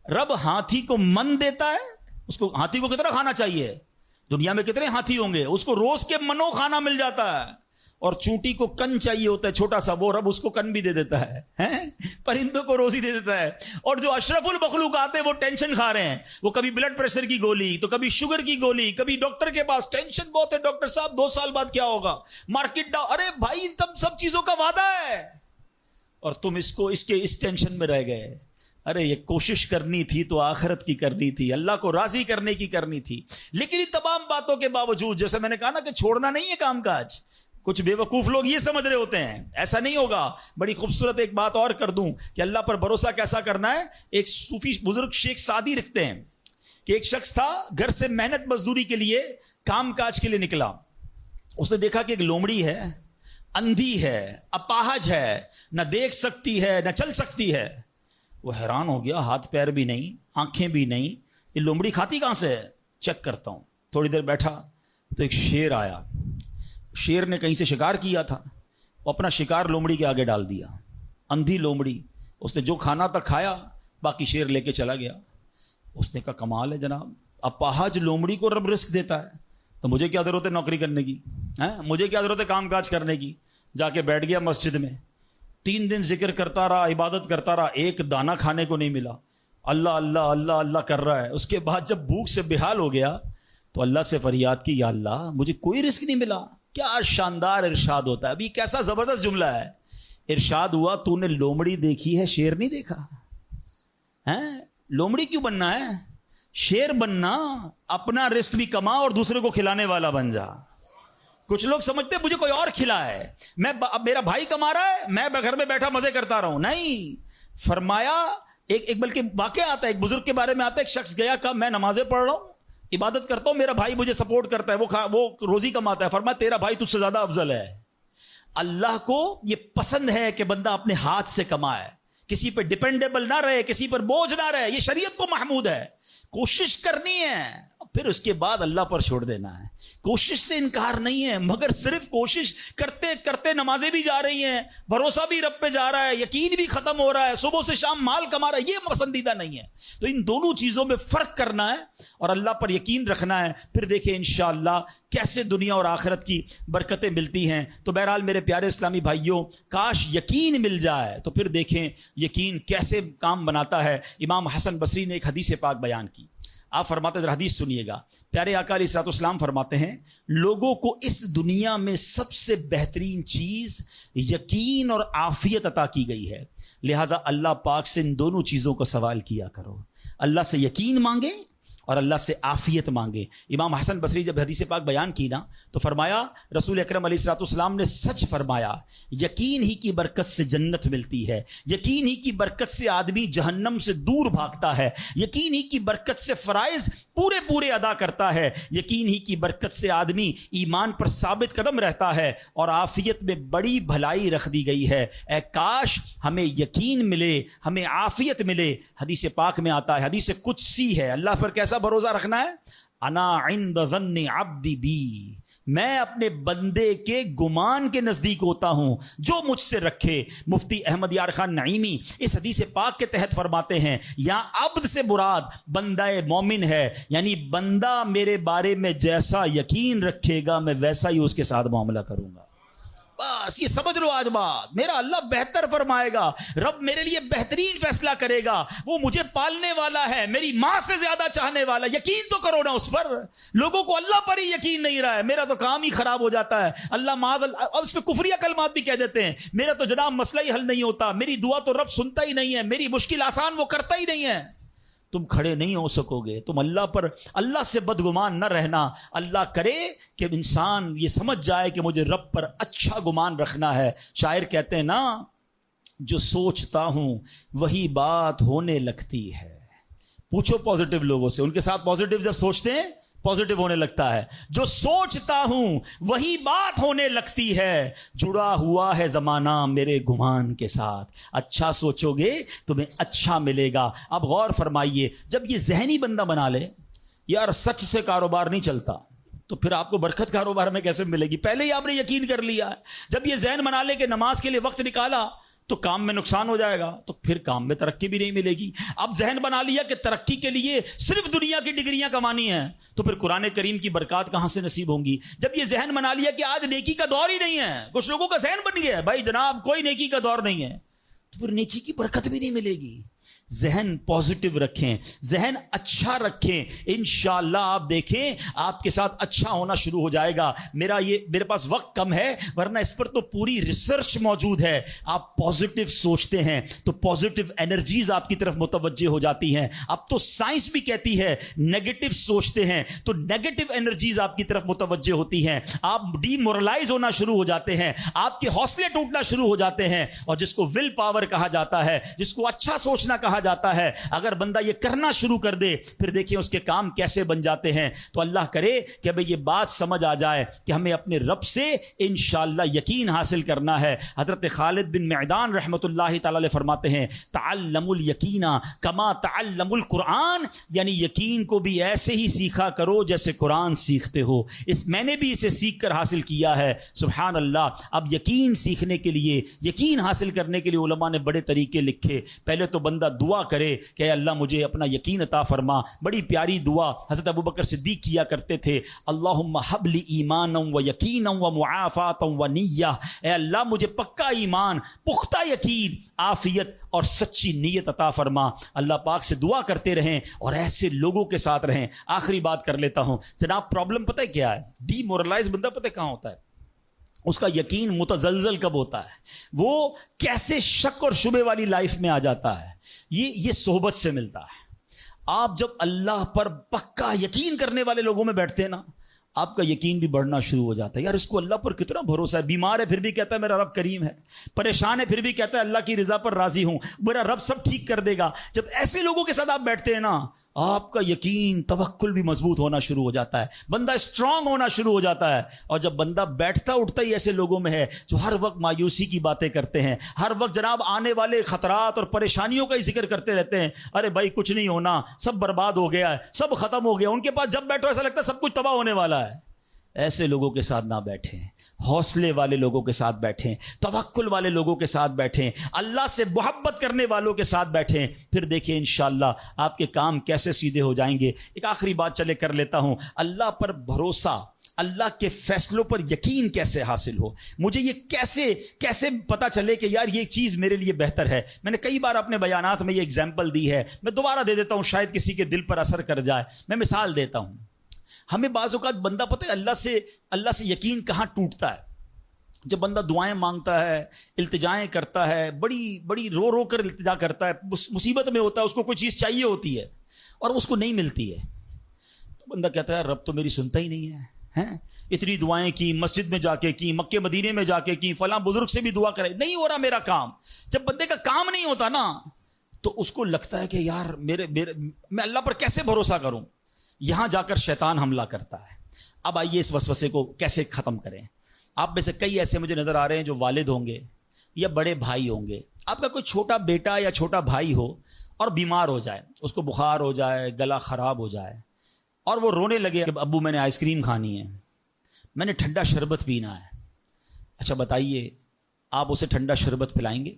رب ہاتھی کو من دیتا ہے, اس کو ہاتھی کو کتنا کھانا چاہیے, دنیا میں کتنے ہاتھی ہوں گے, اس کو روز کے منو کھانا مل جاتا ہے. اور چونٹی کو کن چاہیے ہوتا ہے چھوٹا سا, وہ رب اس کو کن بھی دے دیتا ہے, پرندوں کو روزی دے دیتا ہے. اور جو اشرف المخلوقات ہیں وہ ٹینشن کھا رہے ہیں, وہ کبھی بلڈ پریشر کی گولی, تو کبھی شوگر کی گولی, کبھی ڈاکٹر کے پاس, ٹینشن بہت ہے ڈاکٹر صاحب 2 سال بعد کیا ہوگا, مارکیٹ ڈاؤن. ارے بھائی تب سب چیزوں کا وعدہ ہے اور تم اس ٹینشن میں رہ گئے. ارے یہ کوشش کرنی تھی تو آخرت کی کرنی تھی, اللہ کو راضی کرنے کی کرنی تھی. لیکن ان تمام باتوں کے باوجود جیسے میں نے کہا نا کہ چھوڑنا نہیں ہے کام کاج. کچھ بے وقوف لوگ یہ سمجھ رہے ہوتے ہیں ایسا نہیں ہوگا. بڑی خوبصورت ایک بات اور کر دوں کہ اللہ پر بھروسہ کیسا کرنا ہے. ایک صوفی بزرگ شیخ سعدی لکھتے ہیں کہ ایک شخص تھا گھر سے محنت مزدوری کے لیے کام کاج کے لیے نکلا. اس نے دیکھا کہ ایک لومڑی ہے, اندھی ہے, اپاہج ہے, نہ دیکھ سکتی ہے نہ چل سکتی ہے. وہ حیران ہو گیا, ہاتھ پیر بھی نہیں, آنکھیں بھی نہیں, یہ لومڑی کھاتی کہاں سے ہے, چیک کرتا ہوں. تھوڑی دیر بیٹھا تو ایک شیر آیا. شیر نے کہیں سے شکار کیا تھا, وہ اپنا شکار لومڑی کے آگے ڈال دیا. اندھی لومڑی, اس نے جو کھانا تھا کھایا, باقی شیر لے کے چلا گیا. اس نے کہا کمال ہے جناب, اپاہج لومڑی کو رب رزق دیتا ہے تو مجھے کیا ضرورت ہے نوکری کرنے کی, مجھے کیا ضرورت ہے کام کاج کرنے کی. جا کے بیٹھ گیا مسجد میں, 3 دن ذکر کرتا رہا, عبادت کرتا رہا, ایک دانہ کھانے کو نہیں ملا. اللہ اللہ اللہ اللہ کر رہا ہے. اس کے بعد جب بھوک سے بحال ہو گیا تو اللہ سے فریاد کی, یا اللہ مجھے کوئی رزق نہیں ملا. کیا شاندار ارشاد ہوتا ہے, ابھی کیسا زبردست جملہ ہے. ارشاد ہوا تو نے لومڑی دیکھی ہے, شیر نہیں دیکھا. لومڑی کیوں بننا ہے, شیر بننا, اپنا رزق بھی کما اور دوسرے کو کھلانے والا بن جا. کچھ لوگ سمجھتے مجھے کوئی اور کھلا ہے, میرا بھائی کما رہا ہے, میں گھر میں بیٹھا مزے کرتا رہا ہوں. نہیں, فرمایا ایک بلکہ واقعہ آتا ہے, ایک بزرگ کے بارے میں آتا ہے, ایک شخص گیا, کہا میں نمازیں پڑھ رہا ہوں, عبادت کرتا ہوں, میرا بھائی مجھے سپورٹ کرتا ہے, وہ روزی کماتا ہے. فرمایا تیرا بھائی تجھ سے زیادہ افضل ہے. اللہ کو یہ پسند ہے کہ بندہ اپنے ہاتھ سے کمائے, کسی پر ڈیپینڈیبل نہ رہے, کسی پر بوجھ نہ رہے. یہ شریعت کو محمود ہے. کوشش کرنی ہے, پھر اس کے بعد اللہ پر چھوڑ دینا ہے. کوشش سے انکار نہیں ہے, مگر صرف کوشش کرتے کرتے نمازیں بھی جا رہی ہیں, بھروسہ بھی رب پہ جا رہا ہے, یقین بھی ختم ہو رہا ہے, صبح سے شام مال کما رہا ہے, یہ پسندیدہ نہیں ہے. تو ان دونوں چیزوں میں فرق کرنا ہے اور اللہ پر یقین رکھنا ہے. پھر دیکھیں انشاءاللہ کیسے دنیا اور آخرت کی برکتیں ملتی ہیں. تو بہرحال میرے پیارے اسلامی بھائیوں, کاش یقین مل جائے تو پھر دیکھیں یقین کیسے کام بناتا ہے. امام حسن بصری نے ایک حدیث پاک بیان کی. آپ فرماتے ہیں, حدیث سنیے گا, پیارے آقا علیہ الصلوۃ والسلام فرماتے ہیں, لوگوں کو اس دنیا میں سب سے بہترین چیز یقین اور عافیت عطا کی گئی ہے. لہٰذا اللہ پاک سے ان دونوں چیزوں کو سوال کیا کرو. اللہ سے یقین مانگے اور اللہ سے عافیت مانگے. امام حسن بصری جب حدیث پاک بیان کی نا تو فرمایا, رسول اکرم علیہ الصلوۃ والسلام نے سچ فرمایا, یقین ہی کی برکت سے جنت ملتی ہے, یقین ہی کی برکت سے آدمی جہنم سے دور بھاگتا ہے, یقین ہی کی برکت سے فرائض پورے ادا کرتا ہے, یقین ہی کی برکت سے آدمی ایمان پر ثابت قدم رہتا ہے, اور عافیت میں بڑی بھلائی رکھ دی گئی ہے. اے کاش ہمیں یقین ملے, ہمیں عافیت ملے. حدیث پاک میں آتا ہے, حدیث قدسی ہے, اللہ پر کیسا بھروسہ رکھنا ہے, انا عند ظن عبدی بی, میں اپنے بندے کے گمان کے نزدیک ہوتا ہوں جو مجھ سے رکھے. مفتی احمد یار خان نعیمی اس حدیث پاک کے تحت فرماتے ہیں, یہاں عبد سے مراد بندہ مومن ہے, یعنی بندہ میرے بارے میں جیسا یقین رکھے گا میں ویسا ہی اس کے ساتھ معاملہ کروں گا. بس یہ سمجھ لو آج بات, میرا اللہ بہتر فرمائے گا, رب میرے لیے بہترین فیصلہ کرے گا, وہ مجھے پالنے والا ہے, میری ماں سے زیادہ چاہنے والا. یقین تو کرو نا اس پر. لوگوں کو اللہ پر ہی یقین نہیں رہا ہے, میرا تو کام ہی خراب ہو جاتا ہے, اللہ معاذ اللہ, اب اس پہ کفریہ کلمات بھی کہہ دیتے ہیں, میرا تو جناب مسئلہ ہی حل نہیں ہوتا, میری دعا تو رب سنتا ہی نہیں ہے, میری مشکل آسان وہ کرتا ہی نہیں ہے. تم کھڑے نہیں ہو سکو گے. تم اللہ سے بدگمان نہ رہنا. اللہ کرے کہ انسان یہ سمجھ جائے کہ مجھے رب پر اچھا گمان رکھنا ہے. شاعر کہتے ہیں نا, جو سوچتا ہوں وہی بات ہونے لگتی ہے. پوچھو پازیٹیو لوگوں سے, ان کے ساتھ پازیٹیو جب سوچتے ہیں پازیٹیو ہونے لگتا ہے. جو سوچتا ہوں وہی بات ہونے لگتی ہے, جڑا ہوا ہے زمانہ میرے گمان کے ساتھ. اچھا سوچو گے تمہیں اچھا ملے گا. اب غور فرمائیے, جب یہ ذہنی بندہ بنا لے, یار سچ سے کاروبار نہیں چلتا, تو پھر آپ کو برکت کاروبار میں کیسے ملے گی؟ پہلے ہی آپ نے یقین کر لیا ہے. جب یہ ذہن بنا لے کہ نماز کے لیے وقت نکالا تو کام میں نقصان ہو جائے گا, تو پھر کام میں ترقی بھی نہیں ملے گی. اب ذہن بنا لیا کہ ترقی کے لیے صرف دنیا کی ڈگریاں کمانی ہیں, تو پھر قرآن کریم کی برکات کہاں سے نصیب ہوں گی؟ جب یہ ذہن بنا لیا کہ آج نیکی کا دور ہی نہیں ہے, کچھ لوگوں کا ذہن بن گیا ہے بھائی جناب کوئی نیکی کا دور نہیں ہے, تو پھر نیکی کی برکت بھی نہیں ملے گی. ذہن پازیٹیو رکھیں, ذہن اچھا رکھیں, انشاءاللہ آپ دیکھیں آپ کے ساتھ اچھا ہونا شروع ہو جائے گا. میرے پاس وقت کم ہے, ورنہ اس پر تو پوری ریسرچ موجود ہے. آپ پازیٹیو سوچتے ہیں تو پازیٹیو انرجیز آپ کی طرف متوجہ ہو جاتی ہیں. اب تو سائنس بھی کہتی ہے نیگیٹو سوچتے ہیں تو نیگیٹو انرجیز آپ کی طرف متوجہ ہوتی ہیں, آپ ڈی مورلائز ہونا شروع ہو جاتے ہیں, آپ کے حوصلے ٹوٹنا شروع ہو جاتے ہیں. اور جس کو ول پاور کہا جاتا ہے, جس کو اچھا سوچنا سوچنا کہا جاتا ہے. اگر بندہ یہ کرنا شروع کر دے پھر دیکھیں اس کے کام کیسے بن جاتے ہیں. تو اللہ کرے کہ بھئی یہ بات سمجھ آ جائے کہ ہمیں اپنے رب سے انشاءاللہ یقین حاصل کرنا ہے. حضرت خالد بن معدان رحمت اللہ تعالی علیہ فرماتے ہیں تعلموا الیقین کما تعلموا القرآن، یعنی یقین کو بھی ایسے ہی سیکھا کرو جیسے قرآن سیکھتے ہو. میں نے بھی اسے سیکھ کر حاصل کیا ہے. سبحان اللہ. اب یقین سیکھنے کے لیے، یقین حاصل کرنے کے لیے علماء نے بڑے طریقے لکھے. پہلے تو بندہ دعا کرے کہ اے اللہ مجھے اپنا یقین عطا فرما. بڑی پیاری دعا حضرت ابوبکر صدیق کیا کرتے تھے، اللہم حب لی ایمانا و یقینا و معافاتا و نیہ. اے اللہ مجھے پکا ایمان، پختہ یقین، عافیت اور سچی نیت عطا فرما. اللہ پاک سے دعا کرتے رہیں اور ایسے لوگوں کے ساتھ رہیں. آخری بات کر لیتا ہوں جناب. پرابلم پتہ کیا ہے؟ ڈی مورلائز بندہ پتہ کہاں ہوتا ہے؟ اس کا یقین متزلزل کب ہوتا ہے؟ وہ کیسے شک اور شبے والی لائف میں آ جاتا ہے؟ یہ صحبت سے ملتا ہے. آپ جب اللہ پر پکا یقین کرنے والے لوگوں میں بیٹھتے ہیں نا، آپ کا یقین بھی بڑھنا شروع ہو جاتا ہے. یار اس کو اللہ پر کتنا بھروسہ ہے. بیمار ہے پھر بھی کہتا ہے میرا رب کریم ہے. پریشان ہے پھر بھی کہتا ہے اللہ کی رضا پر راضی ہوں، میرا رب سب ٹھیک کر دے گا. جب ایسے لوگوں کے ساتھ آپ بیٹھتے ہیں نا، آپ کا یقین توکل بھی مضبوط ہونا شروع ہو جاتا ہے. بندہ اسٹرانگ ہونا شروع ہو جاتا ہے. اور جب بندہ بیٹھتا اٹھتا ہی ایسے لوگوں میں ہے جو ہر وقت مایوسی کی باتیں کرتے ہیں، ہر وقت جناب آنے والے خطرات اور پریشانیوں کا ہی ذکر کرتے رہتے ہیں. ارے بھائی کچھ نہیں ہونا، سب برباد ہو گیا ہے، سب ختم ہو گیا. ان کے پاس جب بیٹھو ایسا لگتا ہے سب کچھ تباہ ہونے والا ہے. ایسے لوگوں کے ساتھ نہ بیٹھیں. حوصلے والے لوگوں کے ساتھ بیٹھیں، توکل والے لوگوں کے ساتھ بیٹھیں، اللہ سے محبت کرنے والوں کے ساتھ بیٹھیں. پھر دیکھیں انشاءاللہ آپ کے کام کیسے سیدھے ہو جائیں گے. ایک آخری بات چلے کر لیتا ہوں. اللہ پر بھروسہ، اللہ کے فیصلوں پر یقین کیسے حاصل ہو؟ مجھے یہ کیسے پتا چلے کہ یار یہ چیز میرے لیے بہتر ہے؟ میں نے کئی بار اپنے بیانات میں یہ ایگزامپل دی ہے، میں دوبارہ دے دیتا ہوں شاید کسی کے دل پر اثر کر جائے. میں مثال دیتا ہوں. ہمیں بعض اوقات بندہ پتہ ہے اللہ سے یقین کہاں ٹوٹتا ہے؟ جب بندہ دعائیں مانگتا ہے، التجائیں کرتا ہے، بڑی رو کر التجا کرتا ہے، مصیبت میں ہوتا ہے، اس کو کوئی چیز چاہیے ہوتی ہے اور اس کو نہیں ملتی ہے، تو بندہ کہتا ہے رب تو میری سنتا ہی نہیں ہے. اتنی دعائیں کی، مسجد میں جا کے کی، مکے مدینے میں جا کے کی، فلاں بزرگ سے بھی دعا کرے، نہیں ہو رہا میرا کام. جب بندے کا کام نہیں ہوتا نا تو اس کو لگتا ہے کہ یار میں اللہ پر کیسے بھروسہ کروں. یہاں جا کر شیطان حملہ کرتا ہے. اب آئیے اس وسوسے کو کیسے ختم کریں. آپ میں سے کئی ایسے مجھے نظر آ رہے ہیں جو والد ہوں گے یا بڑے بھائی ہوں گے. آپ کا کوئی چھوٹا بیٹا یا چھوٹا بھائی ہو اور بیمار ہو جائے، اس کو بخار ہو جائے، گلا خراب ہو جائے اور وہ رونے لگے کہ ابو میں نے آئس کریم کھانی ہے، میں نے ٹھنڈا شربت پینا ہے. اچھا بتائیے آپ اسے ٹھنڈا شربت پلائیں گے؟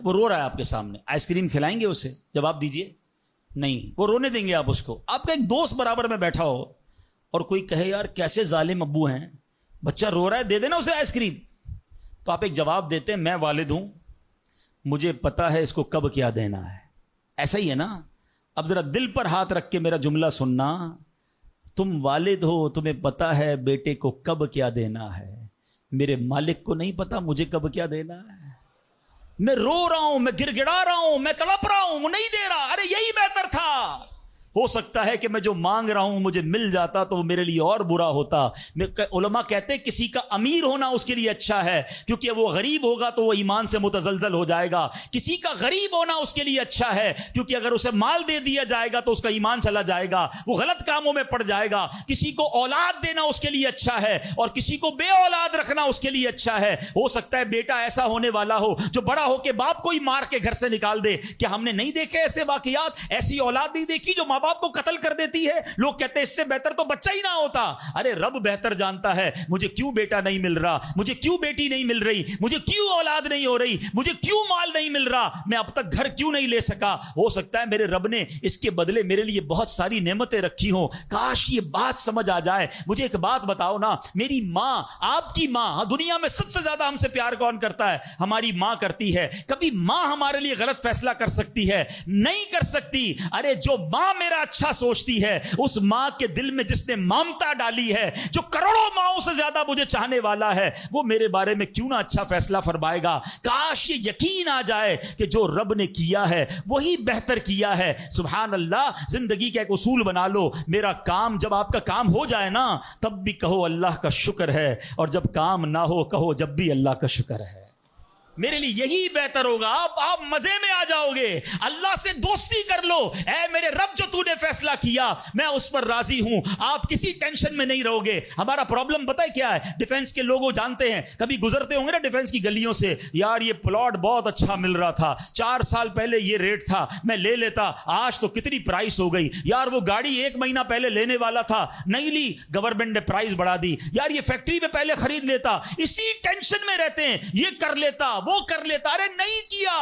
وہ رو رہا ہے آپ کے سامنے، آئس کریم کھلائیں گے اسے؟ جواب دیجئے نہیں. وہ رونے دیں گے آپ اس کو. آپ کا ایک دوست برابر میں بیٹھا ہو اور کوئی کہے یار کیسے ظالم ابو ہیں، بچہ رو رہا ہے دے دینا اسے آئس کریم، تو آپ ایک جواب دیتے ہیں میں والد ہوں، مجھے پتا ہے اس کو کب کیا دینا ہے. ایسا ہی ہے نا. اب ذرا دل پر ہاتھ رکھ کے میرا جملہ سننا. تم والد ہو، تمہیں پتا ہے بیٹے کو کب کیا دینا ہے. میرے مالک کو نہیں پتا مجھے کب کیا دینا ہے. میں رو رہا ہوں، میں گر گڑا رہا ہوں، میں تڑپ رہا ہوں، نہیں دے رہا. ارے یہی بہتر تھا. ہو سکتا ہے کہ میں جو مانگ رہا ہوں مجھے مل جاتا تو وہ میرے لیے اور برا ہوتا. علماء کہتے ہیں کسی کا امیر ہونا اس کے لیے اچھا ہے کیونکہ وہ غریب ہوگا تو وہ ایمان سے متزلزل ہو جائے گا. کسی کا غریب ہونا اس کے لیے اچھا ہے کیونکہ اگر اسے مال دے دیا جائے گا تو اس کا ایمان چلا جائے گا، وہ غلط کاموں میں پڑ جائے گا. کسی کو اولاد دینا اس کے لیے اچھا ہے اور کسی کو بے اولاد رکھنا اس کے لیے اچھا ہے. ہو سکتا ہے بیٹا ایسا ہونے والا ہو جو بڑا ہو کے باپ کو ہی مار کے گھر سے نکال دے. کیا ہم نے نہیں دیکھے ایسے واقعات؟ ایسی اولاد نہیں دیکھی جو ماں باپ کو قتل کر دیتی ہے؟ لوگ کہتے ہیں اس سے بہتر تو بچہ ہی نہ ہوتا. ارے رب بہتر جانتا ہے مجھے کیوں بیٹا نہیں مل رہا، مجھے کیوں بیٹی نہیں مل رہی، مجھے کیوں اولاد نہیں ہو رہی، مجھے کیوں مال نہیں مل رہا، میں اب تک گھر کیوں نہیں لے سکا. ہو سکتا ہے میرے رب نے اس کے بدلے میرے لیے بہت ساری نعمتیں رکھی ہوں. کاش یہ بات سمجھ آ جائے. مجھے ایک بات بتاؤ نا، میری ماں، آپ کی ماں، دنیا میں سب سے زیادہ ہم سے پیار کون کرتا ہے؟ ہماری ماں کرتی ہے. کبھی ماں ہمارے لیے غلط فیصلہ کر سکتی ہے؟ نہیں کر سکتی. ارے جو ماں میرا اچھا سوچتی ہے، اس ماں کے دل میں جس نے ممتا ڈالی ہے، جو کروڑوں ماؤں سے زیادہ مجھے چاہنے والا ہے، وہ میرے بارے میں کیوں نہ اچھا فیصلہ فرمائے گا. کاش یہ یقین آ جائے کہ جو رب نے کیا ہے وہی بہتر کیا ہے. سبحان اللہ. زندگی کا ایک اصول بنا لو، میرا کام، جب آپ کا کام ہو جائے نا تب بھی کہو اللہ کا شکر ہے، اور جب کام نہ ہو کہو جب بھی اللہ کا شکر ہے. میرے لیے یہی بہتر ہوگا. آپ مزے میں آ جاؤ گے, اللہ سے دوستی کر لو. اے میرے رب, جو تو نے فیصلہ کیا میں اس پر راضی ہوں. آپ کسی ٹینشن میں نہیں رہو گے. ہمارا پرابلم پتہ ہے کیا ہے؟ ڈیفنس کے لوگوں جانتے ہیں, کبھی گزرتے ہوں گے نا ڈیفنس کی گلیوں سے, یار یہ پلاٹ بہت اچھا مل رہا تھا, 4 سال پہلے یہ ریٹ تھا, میں لے لیتا, آج تو کتنی پرائس ہو گئی. یار وہ گاڑی 1 مہینہ پہلے لینے والا تھا, نہیں لی, گورنمنٹ نے پرائس بڑھا دی. یار یہ فیکٹری میں پہلے خرید لیتا. اسی ٹینشن میں رہتے ہیں, یہ کر لیتا, وہ کر لیتا. ارے نہیں کیا,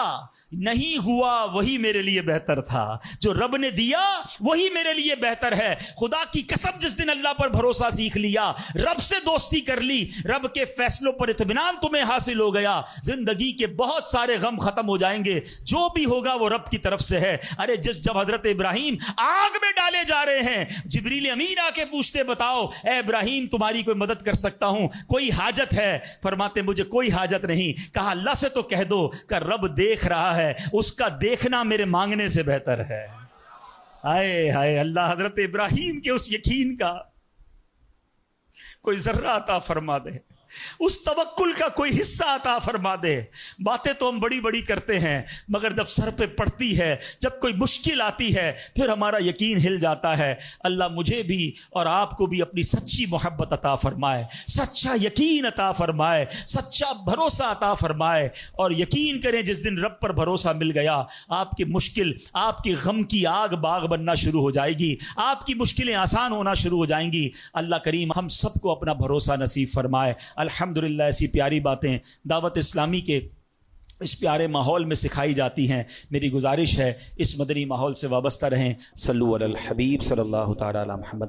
نہیں ہوا, وہی میرے لیے بہتر تھا. جو رب نے دیا وہی میرے لیے بہتر ہے. خدا کی قسم, جس دن اللہ پر بھروسہ سیکھ لیا, رب سے دوستی کر لی, رب کے فیصلوں پر اطمینان تمہیں حاصل ہو گیا, زندگی کے بہت سارے غم ختم ہو جائیں گے. جو بھی ہوگا وہ رب کی طرف سے ہے. ارے جب حضرت ابراہیم آگ میں ڈالے جا رہے ہیں, جبریل امین آ کے پوچھتے, بتاؤ اے ابراہیم تمہاری کوئی مدد کر سکتا ہوں, کوئی حاجت ہے؟ فرماتے مجھے کوئی حاجت نہیں. کہا اللہ سے تو کہہ دو کہ رب دیکھ رہا ہے, اس کا دیکھنا میرے مانگنے سے بہتر ہے. ہائے ہائے, اللہ حضرت ابراہیم کے اس یقین کا کوئی ذرہ عطا فرما دے, اس توکل کا کوئی حصہ عطا فرما دے. باتیں تو ہم بڑی بڑی کرتے ہیں, مگر جب سر پہ پڑتی ہے, جب کوئی مشکل آتی ہے, پھر ہمارا یقین ہل جاتا ہے. اللہ مجھے بھی اور آپ کو بھی اپنی سچی محبت عطا فرمائے, سچا یقین عطا فرمائے, سچا بھروسہ عطا فرمائے. اور یقین کریں, جس دن رب پر بھروسہ مل گیا, آپ کی مشکل, آپ کی غم کی آگ باغ بننا شروع ہو جائے گی, آپ کی مشکلیں آسان ہونا شروع ہو جائیں گی. اللہ کریم ہم سب کو اپنا بھروسہ نصیب فرمائے. الحمدللہ ایسی پیاری باتیں دعوت اسلامی کے اس پیارے ماحول میں سکھائی جاتی ہیں. میری گزارش ہے اس مدنی ماحول سے وابستہ رہیں. صلو علی الحبیب صلی اللہ تعالی علی محمد.